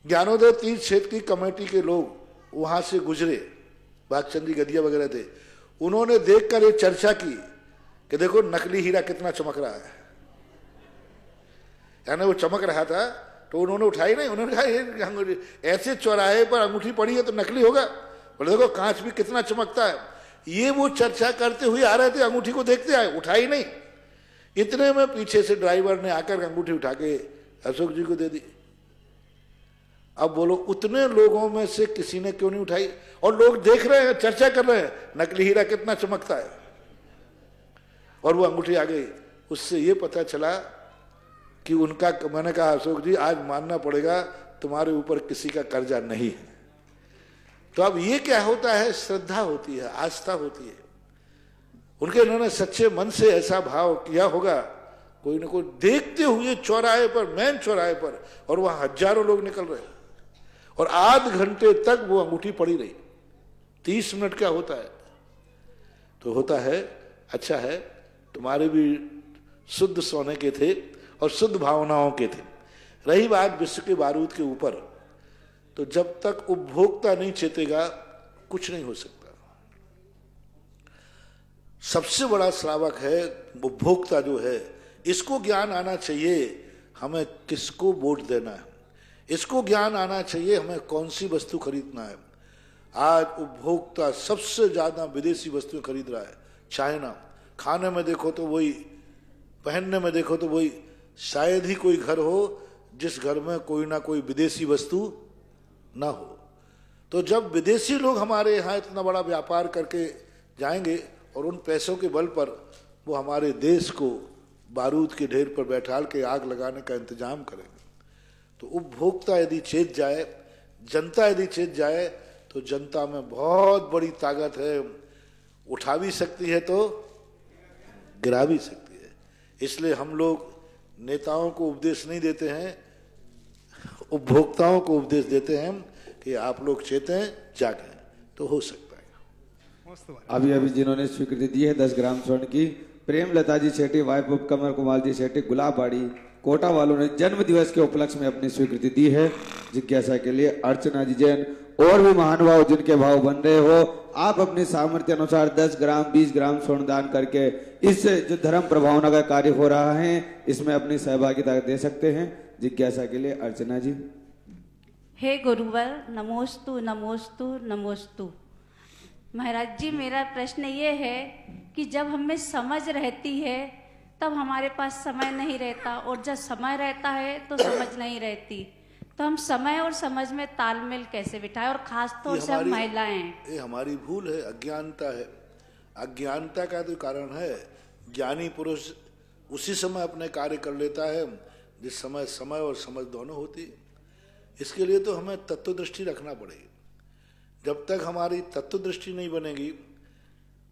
ज्ञानोदय तीर्थ क्षेत्र की कमेटी के लोग वहां से गुजरे, भागचंद जी गदिया वगैरह थे, उन्होंने देखकर ये चर्चा की कि देखो नकली हीरा कितना चमक रहा है, यानी वो चमक रहा था तो उन्होंने उठाई नहीं, उन्होंने कहा ये ऐसे चौराहे पर अंगूठी पड़ी है तो नकली होगा, बोले देखो कांच भी कितना चमकता है। ये वो चर्चा करते हुए आ रहे थे, अंगूठी को देखते आए, उठाई नहीं। इतने में पीछे से ड्राइवर ने आकर अंगूठी उठा के अशोक जी को दे दी। अब बोलो उतने लोगों में से किसी ने क्यों नहीं उठाई? और लोग देख रहे हैं, चर्चा कर रहे हैं नकली हीरा कितना चमकता है, और वो अंगूठी आ गई। उससे ये पता चला कि उनका, मैंने कहा अशोक जी आज मानना पड़ेगा तुम्हारे ऊपर किसी का कर्जा नहीं है। तो अब ये क्या होता है? श्रद्धा होती है, आस्था होती है। उनके इन्होंने सच्चे मन से ऐसा भाव किया होगा, कोई न कोई देखते हुए चौराहे पर, मेन चौराहे पर, और वहां हजारों लोग निकल रहे और आध घंटे तक वो अंगूठी पड़ी रही। 30 मिनट क्या होता है? तो होता है अच्छा है तुम्हारे भी शुद्ध सोने के थे और शुद्ध भावनाओं के थे। रही बात विश्व के बारूद के ऊपर, तो जब तक उपभोक्ता नहीं चेतेगा कुछ नहीं हो सकता। सबसे बड़ा श्रावक है उपभोक्ता जो है, इसको ज्ञान आना चाहिए हमें किसको वोट देना है, इसको ज्ञान आना चाहिए हमें कौन सी वस्तु खरीदना है। आज उपभोक्ता सबसे ज्यादा विदेशी वस्तुएं खरीद रहा है। चाइना, खाने में देखो तो वही, पहनने में देखो तो वही। शायद ही कोई घर हो जिस घर में कोई ना कोई विदेशी वस्तु ना हो। तो जब विदेशी लोग हमारे यहाँ इतना बड़ा व्यापार करके जाएंगे और उन पैसों के बल पर वो हमारे देश को बारूद के ढेर पर बैठाल के आग लगाने का इंतजाम करेंगे, तो उपभोक्ता यदि चेत जाए, जनता यदि चेत जाए, तो जनता में बहुत बड़ी ताकत है। उठा भी सकती है तो गिरा भी सकती है। इसलिए हम लोग नेताओं को उपदेश नहीं देते हैं, उपभोक्ताओं को उपदेश देते हैं कि आप लोग चेतें, जागें, तो हो सकता है। अभी अभी जिन्होंने स्वीकृति दी है 10 ग्राम स्वर्ण की, प्रेमलता जी शेट्टी, वाइफ ऑफ कमर कुमार जी शेट्टी, गुलाबबाड़ी कोटा वालों ने जन्म दिवस के उपलक्ष्य में अपनी स्वीकृति दी है। जिज्ञासा के लिए अर्चना जी जैन और भी महानुभाव जिनके भाव बन रहे हो, आप अपने सामर्थ्य अनुसार 10 ग्राम 20 ग्राम स्वर्ण दान करके इस जो धर्म प्रभावना का कार्य हो रहा है इसमें अपनी सहभागिता दे सकते हैं। जिज्ञासा के लिए अर्चना जी। हे गुरुवर, नमोस्तु नमोस्तु नमोस्तु। महाराज जी, मेरा प्रश्न ये है कि जब हमें समझ रहती है तब हमारे पास समय नहीं रहता, और जब समय रहता है तो समझ नहीं रहती, तो हम समय और समझ में तालमेल कैसे बिठाएं, और खास तौर से हम महिलाएं। ये हमारी भूल है, अज्ञानता है। अज्ञानता का तो कारण है। ज्ञानी पुरुष उसी समय अपने कार्य कर लेता है जिस समय समय और समझ दोनों होती है। इसके लिए तो हमें तत्व दृष्टि रखना पड़ेगी। जब तक हमारी तत्व दृष्टि नहीं बनेगी,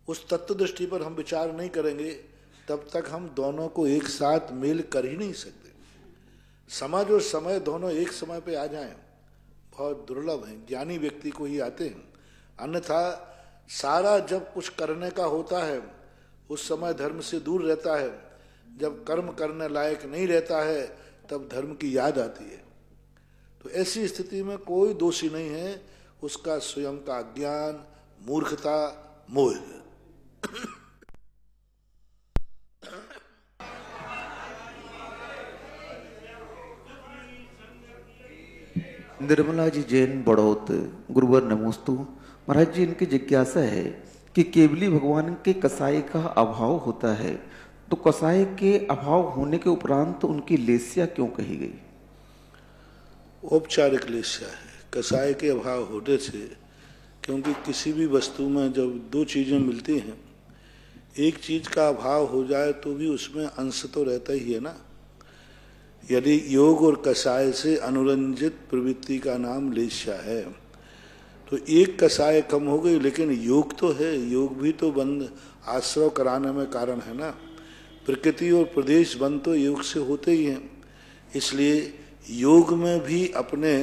उस तत्व दृष्टि पर हम विचार नहीं करेंगे, तब तक हम दोनों को एक साथ मेल कर ही नहीं सकते। समझ और समय दोनों एक समय पे आ जाएं बहुत दुर्लभ है, ज्ञानी व्यक्ति को ही आते हैं। अन्यथा सारा जब कुछ करने का होता है उस समय धर्म से दूर रहता है, जब कर्म करने लायक नहीं रहता है तब धर्म की याद आती है। तो ऐसी स्थिति में कोई दोषी नहीं है, उसका स्वयं का अज्ञान, मूर्खता, मोह है। निर्मला जी जैन बड़ौत, गुरुवर नमोस्तु। महाराज जी, इनकी जिज्ञासा है कि केवली भगवान के कसाई का अभाव होता है, तो कसाई के अभाव होने के उपरांत उनकी लेस्या क्यों कही गई? औपचारिक लेस्या है। कसाई के अभाव होने से, क्योंकि किसी भी वस्तु में जब दो चीजें मिलती हैं, एक चीज का अभाव हो जाए तो भी उसमें अंश तो रहता ही है ना। यदि योग और कषाय से अनुरंजित प्रवृत्ति का नाम लेस्या है तो एक कषाय कम हो गई, लेकिन योग तो है, योग भी तो बंद आश्रव कराने में कारण है ना। प्रकृति और प्रदेश बंद तो योग से होते ही हैं, इसलिए योग में भी अपने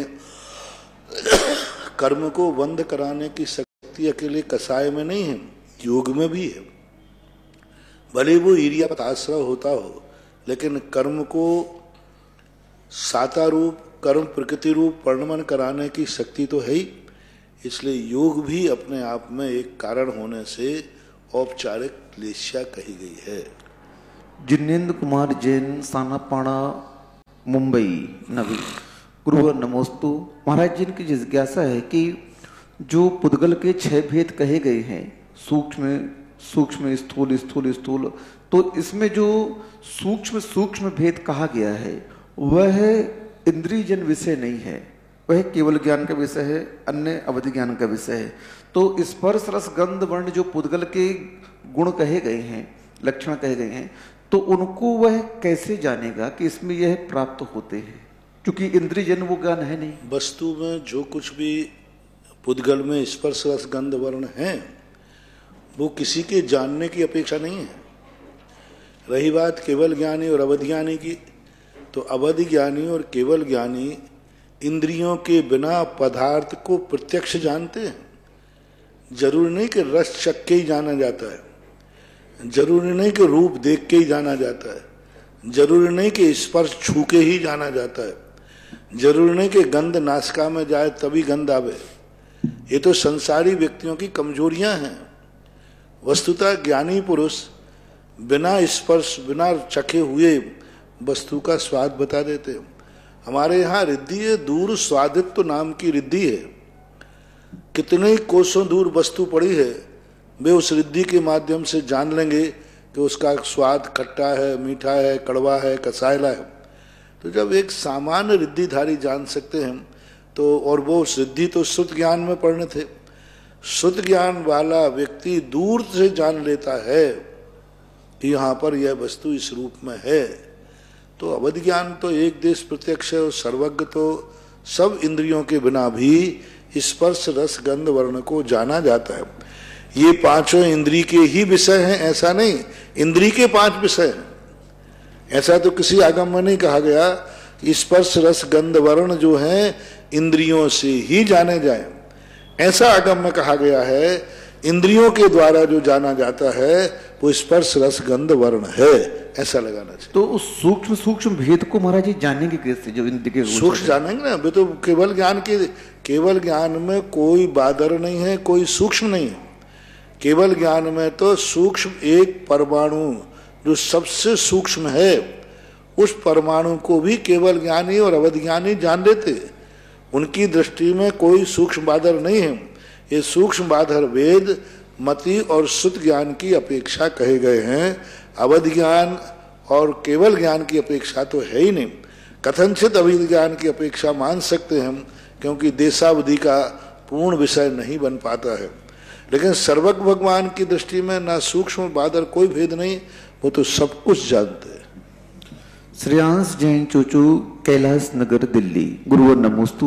कर्म को बंद कराने की शक्ति अकेले कषाय में नहीं है, योग में भी है। भले वो ईर्ष्या आश्रव होता हो, लेकिन कर्म को साता रूप, कर्म प्रकृति रूप परिणमन कराने की शक्ति तो है ही। इसलिए योग भी अपने आप में एक कारण होने से औपचारिक लेस्या कही गई है। जिनेन्द्र कुमार जैन, सानापाड़ा, मुंबई नवी। गुरुवर नमोस्तु। महाराज जी की जिज्ञासा है कि जो पुद्गल के 6 भेद कहे गए हैं, सूक्ष्म सूक्ष्म स्थूल स्थूल स्थूल, तो इसमें जो सूक्ष्म सूक्ष्म भेद कहा गया है वह इंद्रियजन विषय नहीं है, वह केवल ज्ञान का विषय है, अन्य अवधि ज्ञान का विषय है। तो स्पर्श रस गंध वर्ण जो पुद्गल के गुण कहे गए हैं, लक्षण कहे गए हैं, तो उनको वह कैसे जानेगा कि इसमें यह प्राप्त होते हैं, क्योंकि इंद्रियजन वो ज्ञान है नहीं। वस्तु में जो कुछ भी पुद्गल में स्पर्श रस गंध वर्ण है वो किसी के जानने की अपेक्षा नहीं है। रही बात केवल ज्ञानी और अवधि ज्ञानी की, तो अवधि ज्ञानी और केवल ज्ञानी इंद्रियों के बिना पदार्थ को प्रत्यक्ष जानते हैं। जरूरी नहीं कि रस चख के ही जाना जाता है, जरूरी नहीं कि रूप देख के ही जाना जाता है, जरूरी नहीं कि स्पर्श छू के ही जाना जाता है, जरूरी नहीं कि गंध नासिका में जाए तभी गंध आवे। ये तो संसारी व्यक्तियों की कमजोरियां हैं। वस्तुतः ज्ञानी पुरुष बिना स्पर्श बिना चखे हुए वस्तु का स्वाद बता देते हैं। हमारे यहाँ रिद्धि है, दूर स्वादित्व नाम की रिद्धि है। कितने ही कोसों दूर वस्तु पड़ी है, वे उस रिद्धि के माध्यम से जान लेंगे कि उसका स्वाद खट्टा है, मीठा है, कड़वा है, कसायला है। तो जब एक सामान्य रिद्धिधारी जान सकते हैं तो, और वो रिद्धि तो शुद्ध ज्ञान में परिणत है, शुद्ध ज्ञान वाला व्यक्ति दूर से जान लेता है कि यहाँ पर यह वस्तु इस रूप में है। तो अवधि ज्ञान तो एक देश प्रत्यक्ष है, और सर्वज्ञ तो सब इंद्रियों के बिना भी स्पर्श रस गंध वर्ण को जाना जाता है। ये पांचों इंद्री के ही विषय हैं ऐसा नहीं, इंद्री के 5 विषय हैं ऐसा तो किसी आगम में नहीं कहा गया। स्पर्श रस गंध वर्ण जो हैं इंद्रियों से ही जाने जाए, ऐसा आगम में कहा गया है। इंद्रियों के द्वारा जो जाना जाता है वो स्पर्श रस गंध वर्ण है, ऐसा लगाना चाहिए। तो उस सूक्ष्म सूक्ष्म भेद को महाराज जी जानेंगे कैसे? जो इंद्रिय के सूक्ष्म जानेंगे ना, वे तो केवल ज्ञान के, केवल ज्ञान में कोई बादर नहीं है, कोई सूक्ष्म नहीं है। केवल ज्ञान में तो सूक्ष्म एक परमाणु जो सबसे सूक्ष्म है, उस परमाणु को भी केवल ज्ञानी और अवधि ज्ञानी जान लेते। उनकी दृष्टि में कोई सूक्ष्म बादर नहीं है। ये सूक्ष्म बादर वेद, मति और शुद्ध ज्ञान की अपेक्षा कहे गए हैं। अवधि ज्ञान और केवल ज्ञान की अपेक्षा तो है ही नहीं। कथनचित अवधि ज्ञान की अपेक्षा मान सकते हैं, क्योंकि देशावधि का पूर्ण विषय नहीं बन पाता है। लेकिन सर्वज्ञ भगवान की दृष्टि में ना सूक्ष्म बादर कोई भेद नहीं, वो तो सब कुछ जानते हैं। श्रेयांश जैन चोचू, कैलाश नगर, दिल्ली। गुरुवर नमोस्तु।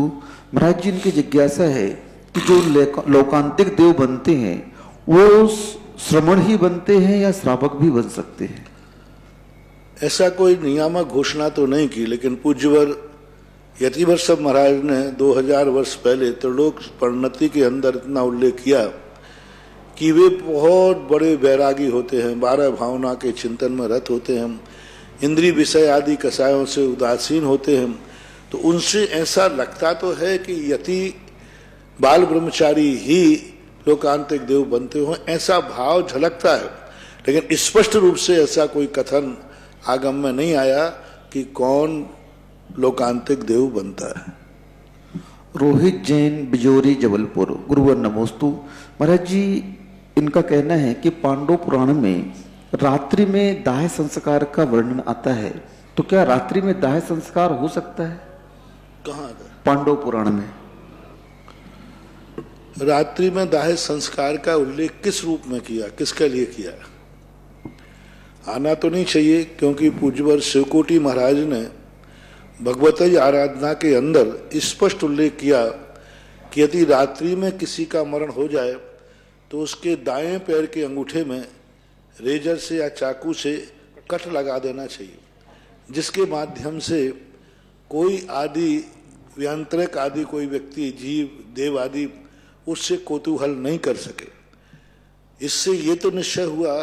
महाराज जी इनकी जिज्ञासा है कि जो लोकांतिक देव बनते हैं वो श्रमण ही बनते हैं या श्रावक भी बन सकते हैं? ऐसा कोई नियामक घोषणा तो नहीं की, लेकिन पूज्यवर यतिवर्षभ महाराज ने 2000 वर्ष पहले त्रिलोक परिणति के अंदर इतना उल्लेख किया कि वे बहुत बड़े वैरागी होते हैं, 12 भावना के चिंतन में रत होते हैं, इंद्रिय विषय आदि कसायों से उदासीन होते हैं। तो उनसे ऐसा लगता तो है कि यति बाल ब्रह्मचारी ही लोकांतिक देव बनते हो, ऐसा भाव झलकता है। लेकिन स्पष्ट रूप से ऐसा कोई कथन आगम में नहीं आया कि कौन लोकांतिक देव बनता है। रोहित जैन, बिजोरी, जबलपुर। गुरुवर नमोस्तु। महाराज जी इनका कहना है कि पांडव पुराण में रात्रि में दाह संस्कार का वर्णन आता है, तो क्या रात्रि में दाह संस्कार हो सकता है? कहाँ? पांडव पुराण में रात्रि में दाह संस्कार का उल्लेख किस रूप में किया, किसके लिए किया? आना तो नहीं चाहिए, क्योंकि पूज्यवर शिवकोटि महाराज ने भगवत आराधना के अंदर स्पष्ट उल्लेख किया कि यदि रात्रि में किसी का मरण हो जाए तो उसके दाएं पैर के अंगूठे में रेजर से या चाकू से कट लगा देना चाहिए, जिसके माध्यम से कोई आदि यांत्रिक आदि कोई व्यक्ति, जीव, देव आदि उससे कौतूहल नहीं कर सके। इससे ये तो निश्चय हुआ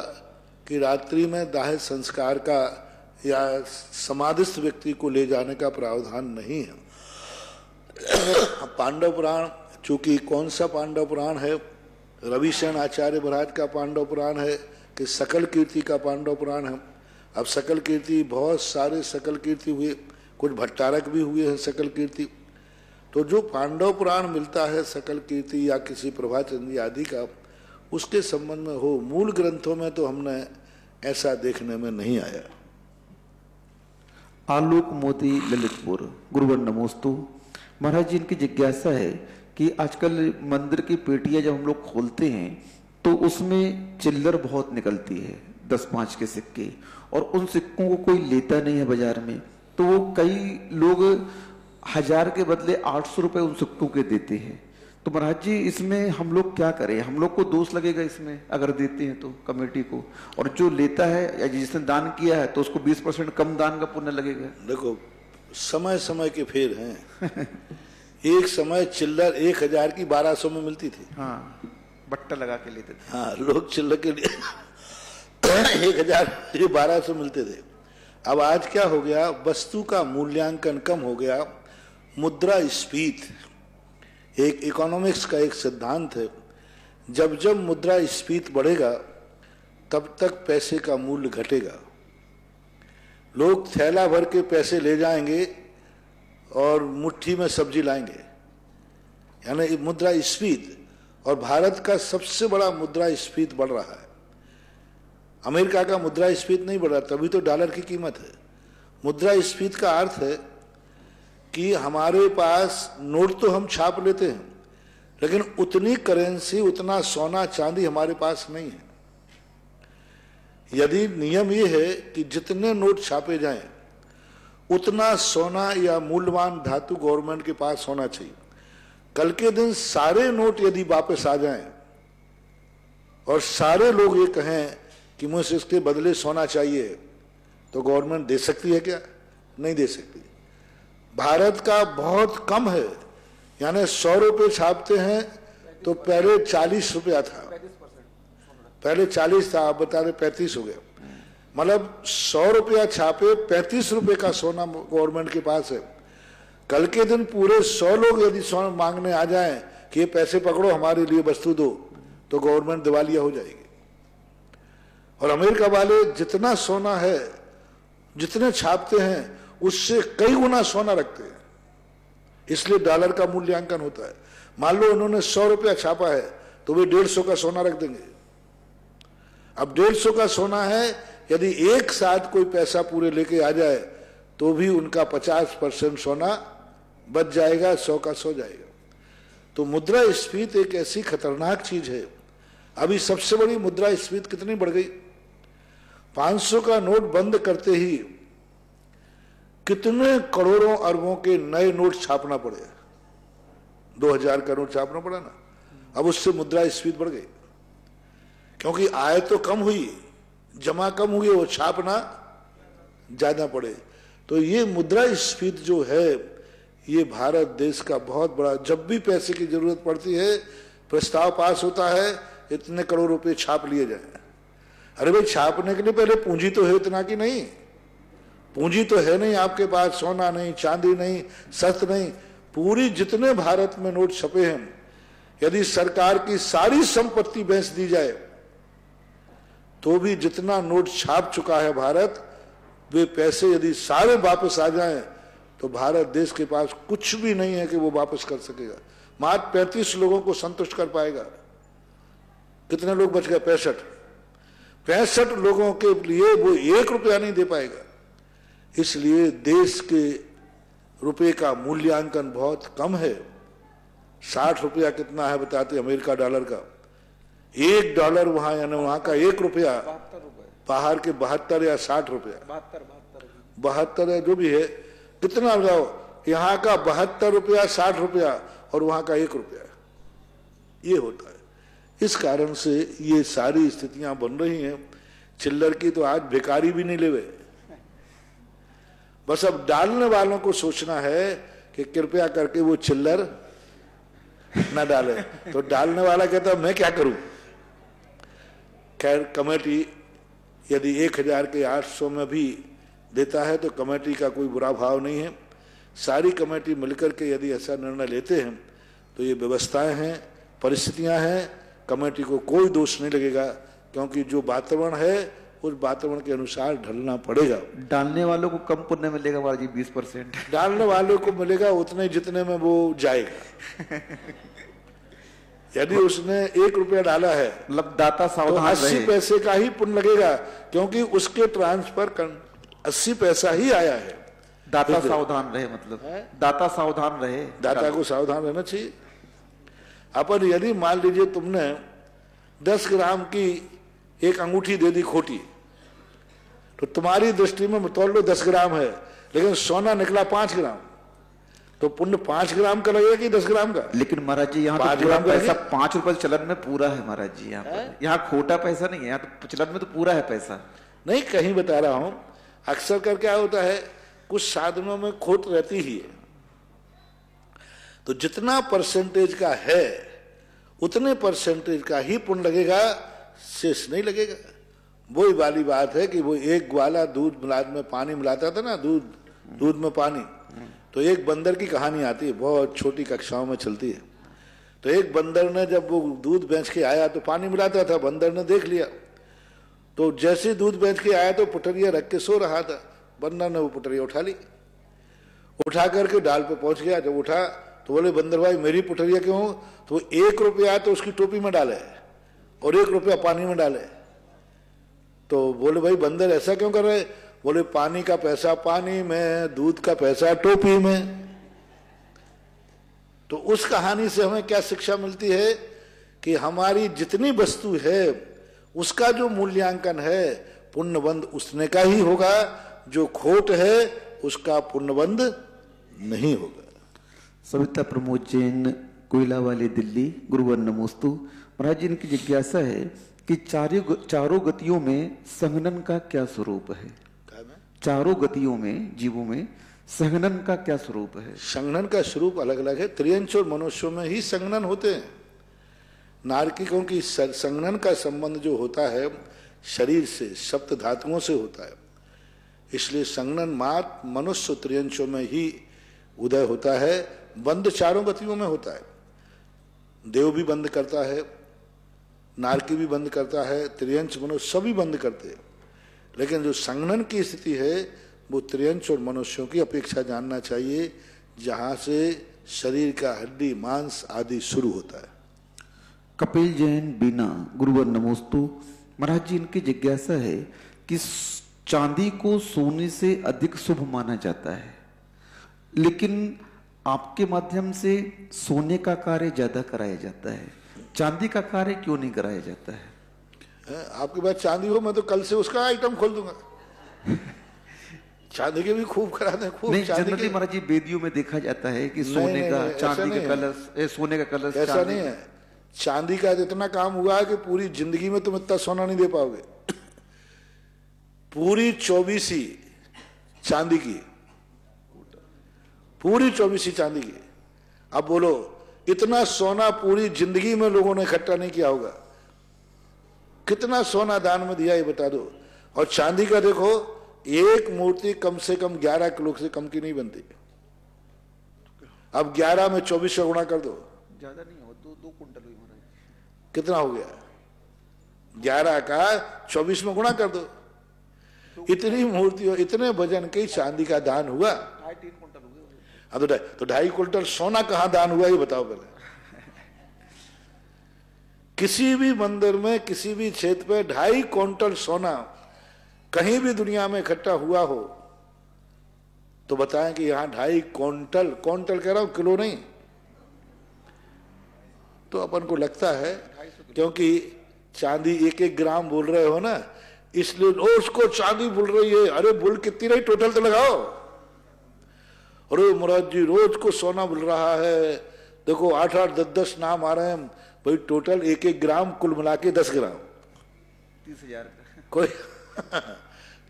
कि रात्रि में दाह संस्कार का या समाधिस्थ व्यक्ति को ले जाने का प्रावधान नहीं है। पांडव पुराण, चूंकि कौन सा पांडव पुराण है, रविशरण आचार्य महाराज का पांडव पुराण है कि सकल कीर्ति का पांडव पुराण है। अब सकल कीर्ति, बहुत सारे सकल कीर्ति हुए, कुछ भट्टारक भी हुए हैं सकल कीर्ति। तो जो पांडव पुराण मिलता है सकल कीर्ति या किसी प्रभाचंदी आदि का, उसके संबंध में हो, मूल ग्रंथों में तो हमने ऐसा देखने में नहीं आया। आलोक मोती ललितपुर, गुरुवर नमोस्तु। महाराज जी, इनकी जिज्ञासा है कि आजकल मंदिर की पेटियां जब हम लोग खोलते हैं तो उसमें चिल्लर बहुत निकलती है, 10-5 के सिक्के, और उन सिक्कों को कोई लेता नहीं है बाजार में, तो वो कई लोग 1000 के बदले 800 रुपए उन सिक्कों के देते हैं। तो महाराज जी, इसमें हम लोग क्या करें? हम लोग को दोष लगेगा इसमें अगर देते हैं तो कमेटी को, और जो लेता है या जिसने दान किया है तो उसको 20% कम दान का पुण्य लगेगा? देखो, समय समय के फेर हैं। एक समय चिल्लर 1000 की 1200 में मिलती थी। हाँ, बट्टा लगा के लेते थे। हाँ, लोग चिल्लर के लिए 1000 ये 1200 मिलते थे। अब आज क्या हो गया, वस्तु का मूल्यांकन कम हो गया, मुद्रा स्फीति एक इकोनॉमिक्स का एक सिद्धांत है, जब जब मुद्रा स्फीति बढ़ेगा तब तक पैसे का मूल्य घटेगा। लोग थैला भर के पैसे ले जाएंगे और मुट्ठी में सब्जी लाएंगे, यानी मुद्रा स्फीति। और भारत का सबसे बड़ा मुद्रा स्फीति बढ़ रहा है। अमेरिका का मुद्रा स्फीति नहीं बढ़ रहा, तभी तो डॉलर की कीमत है। मुद्रा स्फीति का अर्थ है कि हमारे पास नोट तो हम छाप लेते हैं, लेकिन उतनी करेंसी, उतना सोना चांदी हमारे पास नहीं है। यदि नियम ये है कि जितने नोट छापे जाएं उतना सोना या मूल्यवान धातु गवर्नमेंट के पास होना चाहिए। कल के दिन सारे नोट यदि वापस आ जाएं और सारे लोग ये कहें कि मुझे इसके बदले सोना चाहिए, तो गवर्नमेंट दे सकती है क्या? नहीं दे सकती। भारत का बहुत कम है, यानी 100 रुपये छापते हैं तो पहले 40 रुपया था, पहले 40 था, आप बता रहे 35 हो गया। मतलब 100 रुपया छापे, 35 रुपये का सोना गवर्नमेंट के पास है। कल के दिन पूरे 100 लोग यदि सोना मांगने आ जाएं कि ये पैसे पकड़ो हमारे लिए वस्तु दो, तो गवर्नमेंट दिवालिया हो जाएगी। और अमेरिका वाले जितना सोना है, जितने छापते हैं उससे कई गुना सोना रखते हैं, इसलिए डॉलर का मूल्यांकन होता है। मान लो उन्होंने 100 रुपया छापा है तो वे 150 का सोना रख देंगे। अब 150 का सोना है, यदि एक साथ कोई पैसा पूरे लेके आ जाए तो भी उनका 50% सोना बच जाएगा, 100 का 100 जाएगा। तो मुद्रा स्फीति एक ऐसी खतरनाक चीज है। अभी सबसे बड़ी मुद्रा स्फीति कितनी बढ़ गई, 500 का नोट बंद करते ही कितने करोड़ों अरबों के नए नोट छापना पड़े। 2000 का नोट छापना पड़ा ना। अब उससे मुद्रा स्फीति बढ़ गई, क्योंकि आय तो कम हुई, जमा कम हुई, वो छापना ज्यादा पड़े। तो ये मुद्रा स्फीति जो है, ये भारत देश का बहुत बड़ा, जब भी पैसे की जरूरत पड़ती है प्रस्ताव पास होता है इतने करोड़ रुपए छाप लिए जाए। अरे भाई, छापने के लिए पहले पूंजी तो है इतना कि नहीं? पूंजी तो है नहीं आपके पास, सोना नहीं, चांदी नहीं, शस्त्र नहीं। पूरी जितने भारत में नोट छपे हैं, यदि सरकार की सारी संपत्ति बेच दी जाए तो भी जितना नोट छाप चुका है भारत, वे पैसे यदि सारे वापस आ जाएं तो भारत देश के पास कुछ भी नहीं है कि वो वापस कर सकेगा। मात्र 35 लोगों को संतुष्ट कर पाएगा। कितने लोग बच गए? 65 लोगों के लिए वो 1 रुपया नहीं दे पाएगा। इसलिए देश के रुपए का मूल्यांकन बहुत कम है। 60 रुपया कितना है बताते अमेरिका डॉलर का? $1 वहां, यानी वहां का 1 रुपया बाहर के 72 या 60 रुपया, 72 या जो भी है, कितना लगाओ, यहाँ का 72 रुपया 60 रुपया और वहां का 1 रुपया, ये होता है। इस कारण से ये सारी स्थितियां बन रही हैं। चिल्लर की तो आज भिखारी भी नहीं लेवे। बस अब डालने वालों को सोचना है कि कृपया करके वो चिल्लर न डाले, तो डालने वाला कहता मैं क्या करूं। खैर, कमेटी यदि 1000 के 800 में भी देता है तो कमेटी का कोई बुरा भाव नहीं है। सारी कमेटी मिलकर के यदि ऐसा निर्णय लेते हैं तो ये व्यवस्थाएं हैं, परिस्थितियां हैं, कमेटी को कोई दोष नहीं लगेगा, क्योंकि जो वातावरण है उस वातावरण के अनुसार ढलना पड़ेगा। डालने वालों को कम पुण्य मिलेगा महाराज जी, 20%। डालने वालों को मिलेगा उतने जितने में वो जाएगा। यदि उसने 1 रुपया डाला है, मतलब दाता सावधान तो 80 पैसे का ही पुण्य लगेगा, क्योंकि उसके ट्रांसफर 80 पैसा ही आया है। दाता सावधान रहे, मतलब दाता सावधान रहे, दाता को सावधान रहना चाहिए। अपन यदि मान लीजिए तुमने 10 ग्राम की एक अंगूठी दे दी खोटी, तो तुम्हारी दृष्टि में तोल लो 10 ग्राम है, लेकिन सोना निकला 5 ग्राम, तो पुण्य 5 ग्राम का लगेगा कि 10 ग्राम का? लेकिन महाराज जी यहाँ तो पूरा पैसा 5 रुपए चलन में पूरा है महाराज जी। यहाँ खोटा पैसा नहीं है, यहाँ तो चलन में तो पूरा है पैसा। नहीं, कहीं बता रहा हूं, अक्सर कर क्या होता है, कुछ साधनों में खोट रहती ही है, तो जितना परसेंटेज का है उतने परसेंटेज का ही पुण्य लगेगा, शेष नहीं लगेगा। वही वाली बात है कि वो एक ग्वाला दूध में पानी मिलाता था ना, दूध में पानी, तो एक बंदर की कहानी आती है, बहुत छोटी कक्षाओं में चलती है। तो एक बंदर ने जब वो दूध बेच के आया तो पानी मिलाता था, बंदर ने देख लिया, तो जैसे दूध बेच के आया तो पुटरिया रख के सो रहा था, बंदर ने वो पुटरिया उठा ली, उठा करके डाल पे पहुंच गया। जब उठा तो बोले बंदर भाई मेरी पुटरिया क्यों? तो 1 रुपया तो उसकी टोपी में डाले और 1 रुपया पानी में डाले। तो बोले भाई बंदर ऐसा क्यों कर रहे? बोले पानी का पैसा पानी में, दूध का पैसा टोपी में। तो उस कहानी से हमें क्या शिक्षा मिलती है कि हमारी जितनी वस्तु है उसका जो मूल्यांकन है पुण्यबंध उसने का ही होगा, जो खोट है उसका पुण्यबंध नहीं होगा। सविता प्रमोद जैन, कोयला वाली दिल्ली। गुरुवर नमोस्तु। महाराज जी, इनकी जिज्ञासा है कि चारों गतियों में संघनन का क्या स्वरूप है? चारों गतियों में, जीवों में संघनन का क्या स्वरूप है? संघनन का स्वरूप अलग अलग है। त्रियंश और मनुष्यों में ही संघनन होते हैं। नारकिकों की संघनन का संबंध जो होता है शरीर से, सप्त धातुओं से होता है, इसलिए संघनन मात्र मनुष्य त्रियंशों में ही उदय होता है। बंध चारों गतियों में होता है। देव भी बंद करता है, नारकी भी बंद करता है, त्रियंश मनुष्य सभी बंद करते हैं। लेकिन जो संघनन की स्थिति है वो त्रियंश और मनुष्यों की अपेक्षा जानना चाहिए, जहां से शरीर का हड्डी मांस आदि शुरू होता है। कपिल जैन, बीना। गुरुवर नमोस्तु। महाराज जी, इनकी जिज्ञासा है कि चांदी को सोने से अधिक शुभ माना जाता है, लेकिन आपके माध्यम से सोने का कार्य ज्यादा कराया जाता है, चांदी का कार्य क्यों नहीं कराया जाता है? आपके पास चांदी हो, मैं तो कल से उसका आइटम खोल दूंगा। चांदी के भी खूब कराते हैं, खूब। नहीं, जनरली महाराज जी वेदियों में देखा जाता है कि सोने का, चांदी का कलश, सोने का कलश। ऐसा नहीं है। चांदी का इतना काम हुआ है कि पूरी जिंदगी में तुम इतना सोना नहीं दे पाओगे। पूरी 24 चांदी की, पूरी 24 चांदी की। अब बोलो, इतना सोना पूरी जिंदगी में लोगों ने इकट्ठा नहीं किया होगा। कितना सोना दान में दिया ये बता दो। और चांदी का देखो, एक मूर्ति कम से कम 11 किलो से कम की नहीं बनती। अब 11 में 24 का गुणा कर दो, ज्यादा नहीं हो, 2 कुंटल हुई महाराज। कितना हो गया? 11 का 24 में गुणा कर दो। इतनी मूर्ति और इतने वजन की चांदी का दान हुआ। 2.5-3 कुंटल हुए। अब तो 2.5 कुंटल सोना कहां दान हुआ ये बताओ पहले। किसी भी मंदिर में, किसी भी क्षेत्र पे 2.5 कुंटल सोना कहीं भी दुनिया में इकट्ठा हुआ हो तो बताएं कि यहां 2.5 कुंटल, कुंटल कह रहा हूं, किलो नहीं। तो अपन को लगता है, क्योंकि चांदी 1-1 ग्राम बोल रहे हो ना, इसलिए उसको चांदी बुल रही है, अरे बुल कितनी रही, टोटल तो लगाओ। अरे मुराद जी रोज को सोना बुल रहा है, देखो 8-8, 10-10 नाम आ रहे हैं भाई, टोटल 1-1 ग्राम कुल मिला के 10 ग्राम 30,000 का कोई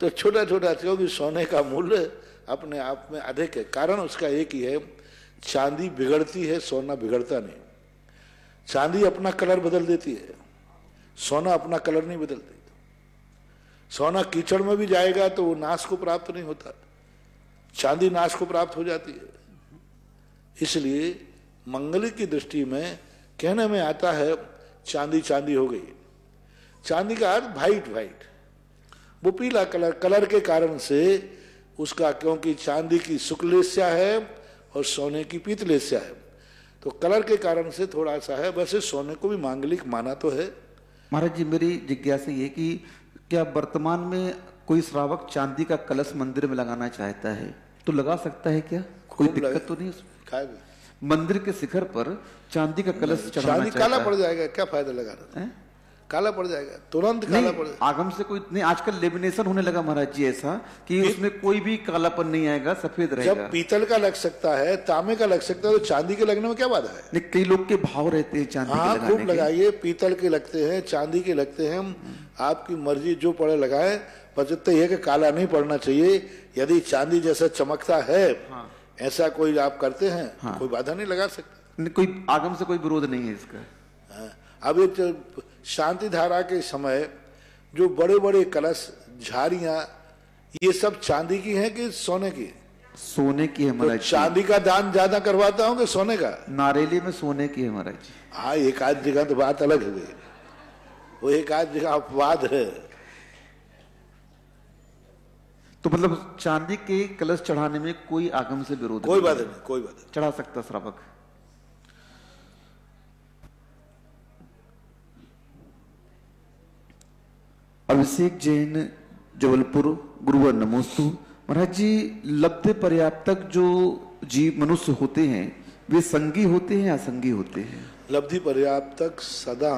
तो छोटा छोटा, क्योंकि सोने का मूल्य अपने आप में अधिक है। कारण उसका एक ही है, चांदी बिगड़ती है, सोना बिगड़ता नहीं। चांदी अपना कलर बदल देती है, सोना अपना कलर नहीं बदलती। सोना कीचड़ में भी जाएगा तो वो नाश को प्राप्त नहीं होता, चांदी नाश को प्राप्त हो जाती है। इसलिए मंगल की दृष्टि में कहने में आता है चांदी चांदी हो गई। चांदी का अर्थ वाइट वाइट, वो पीला कलर, कलर के कारण से उसका, क्योंकि चांदी की शुक्लेस्या है और सोने की पीतलेस्या है, तो कलर के कारण से थोड़ा सा है। वैसे सोने को भी मांगलिक माना तो है। महाराज जी मेरी जिज्ञासा ये कि क्या वर्तमान में कोई श्रावक चांदी का कलश मंदिर में लगाना चाहता है तो लगा सकता है क्या? कोई दिक्कत तो नहीं उसमें? मंदिर के शिखर पर चांदी का कलश चढ़ाना चांदी काला पड़ जाएगा, क्या फायदा लगाना? काला पड़ जाएगा, तुरंत काला पड़ जाएगा। आगम से कोई नहीं, आजकल लेमिनेशन होने लगा महाराज जी ऐसा कि उसमें कोई भी कालापन नहीं आएगा, सफेद रहेगा। जब पीतल का लग सकता है, तांबे का लग सकता है, तो चांदी के लगने में क्या बात है? नहीं, कई लोग के भाव रहते हैं चांदी के लगाने खूब लगाइए, पीतल के लगते हैं, चांदी के लगते हैं, आपकी मर्जी जो पड़े लगाए, पर इतना यह कि काला नहीं पड़ना चाहिए। यदि चांदी जैसा चमकता है ऐसा कोई आप करते हैं, कोई बाधा नहीं लगा सकते। कोई आगम से कोई विरोध नहीं है इसका। अब एक शांति धारा के समय जो बड़े बड़े कलश, झाड़ियां, ये सब चांदी की हैं कि सोने की? सोने की है महाराज। तो चांदी का दान ज्यादा करवाता हूँ कि सोने का? नारेली में सोने की है महाराज जी। हाँ, एक आध जगह तो बात अलग हो गई, वो एक आध जगह अपवाद है। तो मतलब चांदी के कलश चढ़ाने में कोई आगम से विरोध? कोई बात नहीं, कोई बात नहीं, चढ़ा सकता श्रावक। अभिषेक जैन जबलपुर, गुरुवर नमोस्तु। महाराज जी लब्ध पर्याप्तक जो जीव मनुष्य होते हैं वे संगी होते हैं या असंगी होते हैं? लब्धि पर्याप्तक सदा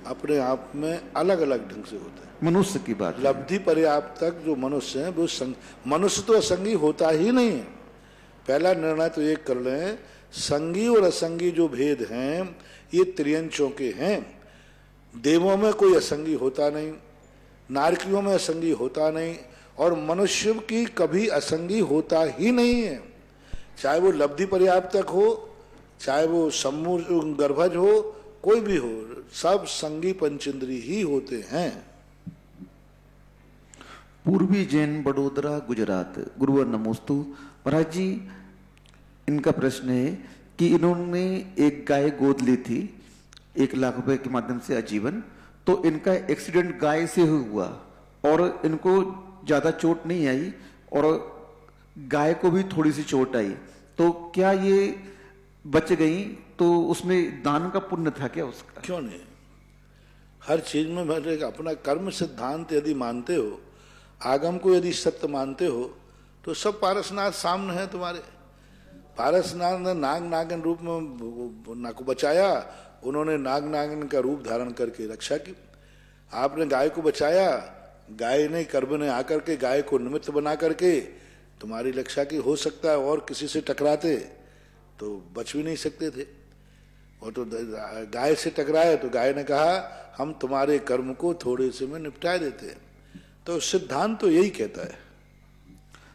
अपने आप में अलग अलग ढंग से होते हैं। मनुष्य की बात, लब्धि पर्याप्तक जो मनुष्य है वो मनुष्य तो असंगी होता ही नहीं है। पहला निर्णय तो ये कर लें, संगी और असंगी जो भेद हैं ये त्रियंचों के हैं। देवों में कोई असंगी होता नहीं, नारकियों में असंगी होता नहीं, और मनुष्य की कभी असंगी होता ही नहीं है। चाहे वो लब्धि पर्याप्तक हो, चाहे वो सम्मूढ़ गर्भज हो, कोई भी हो, सब संगी पंचेंद्री ही होते हैं। पूर्वी जैन बड़ोदरा गुजरात, गुरुवर नमोस्तु। महाराज जी इनका प्रश्न है कि इन्होंने एक गाय गोद ली थी 1 लाख रुपए के माध्यम से आजीवन, तो इनका एक्सीडेंट गाय से हुआ और इनको ज्यादा चोट नहीं आई और गाय को भी थोड़ी सी चोट आई, तो क्या ये बच गई? तो उसमें दान का पुण्य था क्या उसका? क्यों नहीं, हर चीज में मैंने अपना कर्म सिद्धांत यदि मानते हो, आगम को यदि सत्य मानते हो, तो सब पारसनाथ सामने है तुम्हारे। पारसनाथ ने नाग नागिन रूप में ना को बचाया, उन्होंने नाग नागिन का रूप धारण करके रक्षा की। आपने गाय को बचाया, गाय ने कर्म ने आकर के गाय को निमित्त बना करके तुम्हारी रक्षा की। हो सकता है और किसी से टकराते तो बच भी नहीं सकते थे, और तो गाय से टकराए तो गाय ने कहा हम तुम्हारे कर्म को थोड़े से में निपटा देते हैं। तो सिद्धांत तो यही कहता है।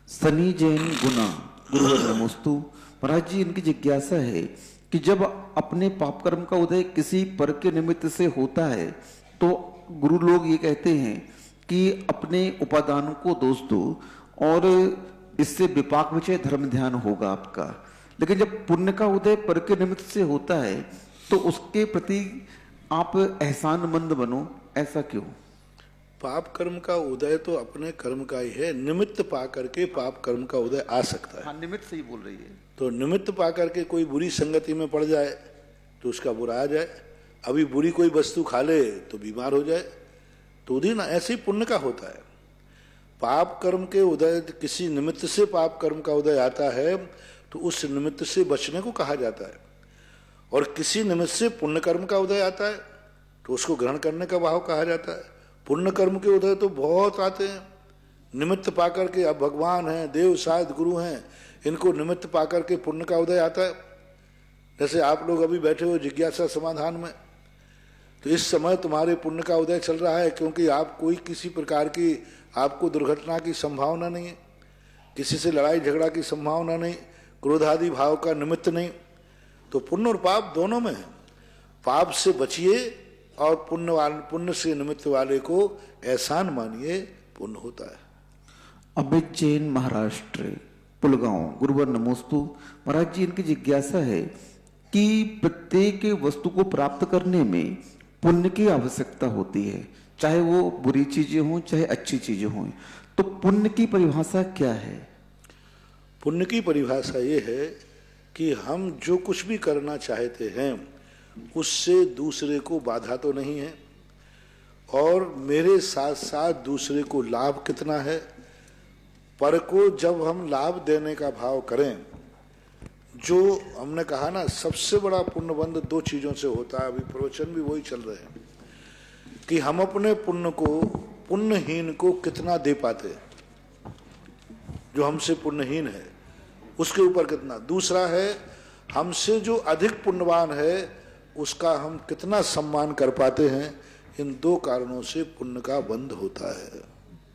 सनी जैन गुना, गुरुवर नमोस्तु। महाराज जी इनकी जिज्ञासा है कि जब अपने पाप कर्म का उदय किसी पर के निमित्त से होता है तो गुरु लोग ये कहते हैं कि अपने उपादान को दोष दो और इससे विपाक विचय धर्म ध्यान होगा आपका। लेकिन जब पुण्य का उदय पर के निमित्त से होता है तो उसके प्रति आप एहसानमंद बनो, ऐसा क्यों? पाप कर्म का उदय तो अपने कर्म का ही है, निमित्त पा करके पाप कर्म का उदय आ सकता है। हाँ, निमित्त सही बोल रही है। तो निमित्त पा करके कोई बुरी संगति में पड़ जाए तो उसका बुरा आ जाए, अभी बुरी कोई वस्तु खा ले तो बीमार हो जाए, तो उदी ना ऐसे ही पुण्य का होता है। पाप कर्म के उदय, किसी निमित्त से पाप कर्म का उदय आता है तो उस निमित्त से बचने को कहा जाता है, और किसी निमित्त से पुण्य कर्म का उदय आता है तो उसको ग्रहण करने का भाव कहा जाता है। पुण्य कर्म के उदय तो बहुत आते हैं, निमित्त पाकर के। अब भगवान हैं, देव शायद गुरु हैं, इनको निमित्त पाकर के पुण्य का उदय आता है। जैसे आप लोग अभी बैठे हो जिज्ञासा समाधान में, तो इस समय तुम्हारे पुण्य का उदय चल रहा है, क्योंकि आप कोई किसी प्रकार की आपको दुर्घटना की संभावना नहीं है, किसी से लड़ाई झगड़ा की संभावना नहीं, क्रोधादि भाव का निमित्त नहीं। तो पुण्य और पाप दोनों में है। पाप से बचिए और पुण्य से निमित्त वाले को एहसान मानिए, पुण्य होता है। अमित जैन, महाराष्ट्र, पुलगांव। गुरुवर नमोस्तु। महाराज जी, इनकी जिज्ञासा है कि प्रत्येक वस्तु को प्राप्त करने में पुण्य की आवश्यकता होती है, चाहे वो बुरी चीजें हों चाहे अच्छी चीजें हों। तो पुण्य की परिभाषा क्या है? पुण्य की परिभाषा ये है कि हम जो कुछ भी करना चाहते हैं उससे दूसरे को बाधा तो नहीं है, और मेरे साथ साथ दूसरे को लाभ कितना है। पर को जब हम लाभ देने का भाव करें, जो हमने कहा ना, सबसे बड़ा पुण्यबंध दो चीजों से होता है। अभी प्रवचन भी वही चल रहे हैं कि हम अपने पुण्य को पुण्यहीन को कितना दे पाते, जो हमसे पुण्यहीन है उसके ऊपर कितना। दूसरा है, हमसे जो अधिक पुण्यवान है उसका हम कितना सम्मान कर पाते हैं। इन दो कारणों से पुण्य का बंध होता है।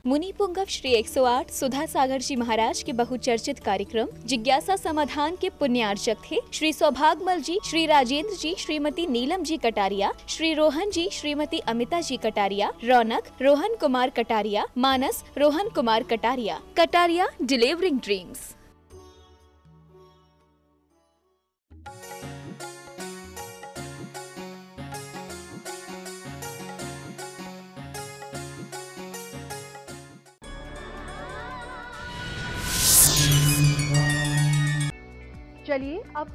मुनि पुंगव श्री 108 सुधा सागर जी महाराज के बहुचर्चित कार्यक्रम जिज्ञासा समाधान के पुण्यार्चक थे श्री सौभागमल जी, श्री राजेंद्र जी, श्रीमती नीलम जी कटारिया, श्री रोहन जी, श्रीमती अमिता जी कटारिया, रौनक रोहन कुमार कटारिया, मानस रोहन कुमार कटारिया। Kataria delivering dreams. चलिए अब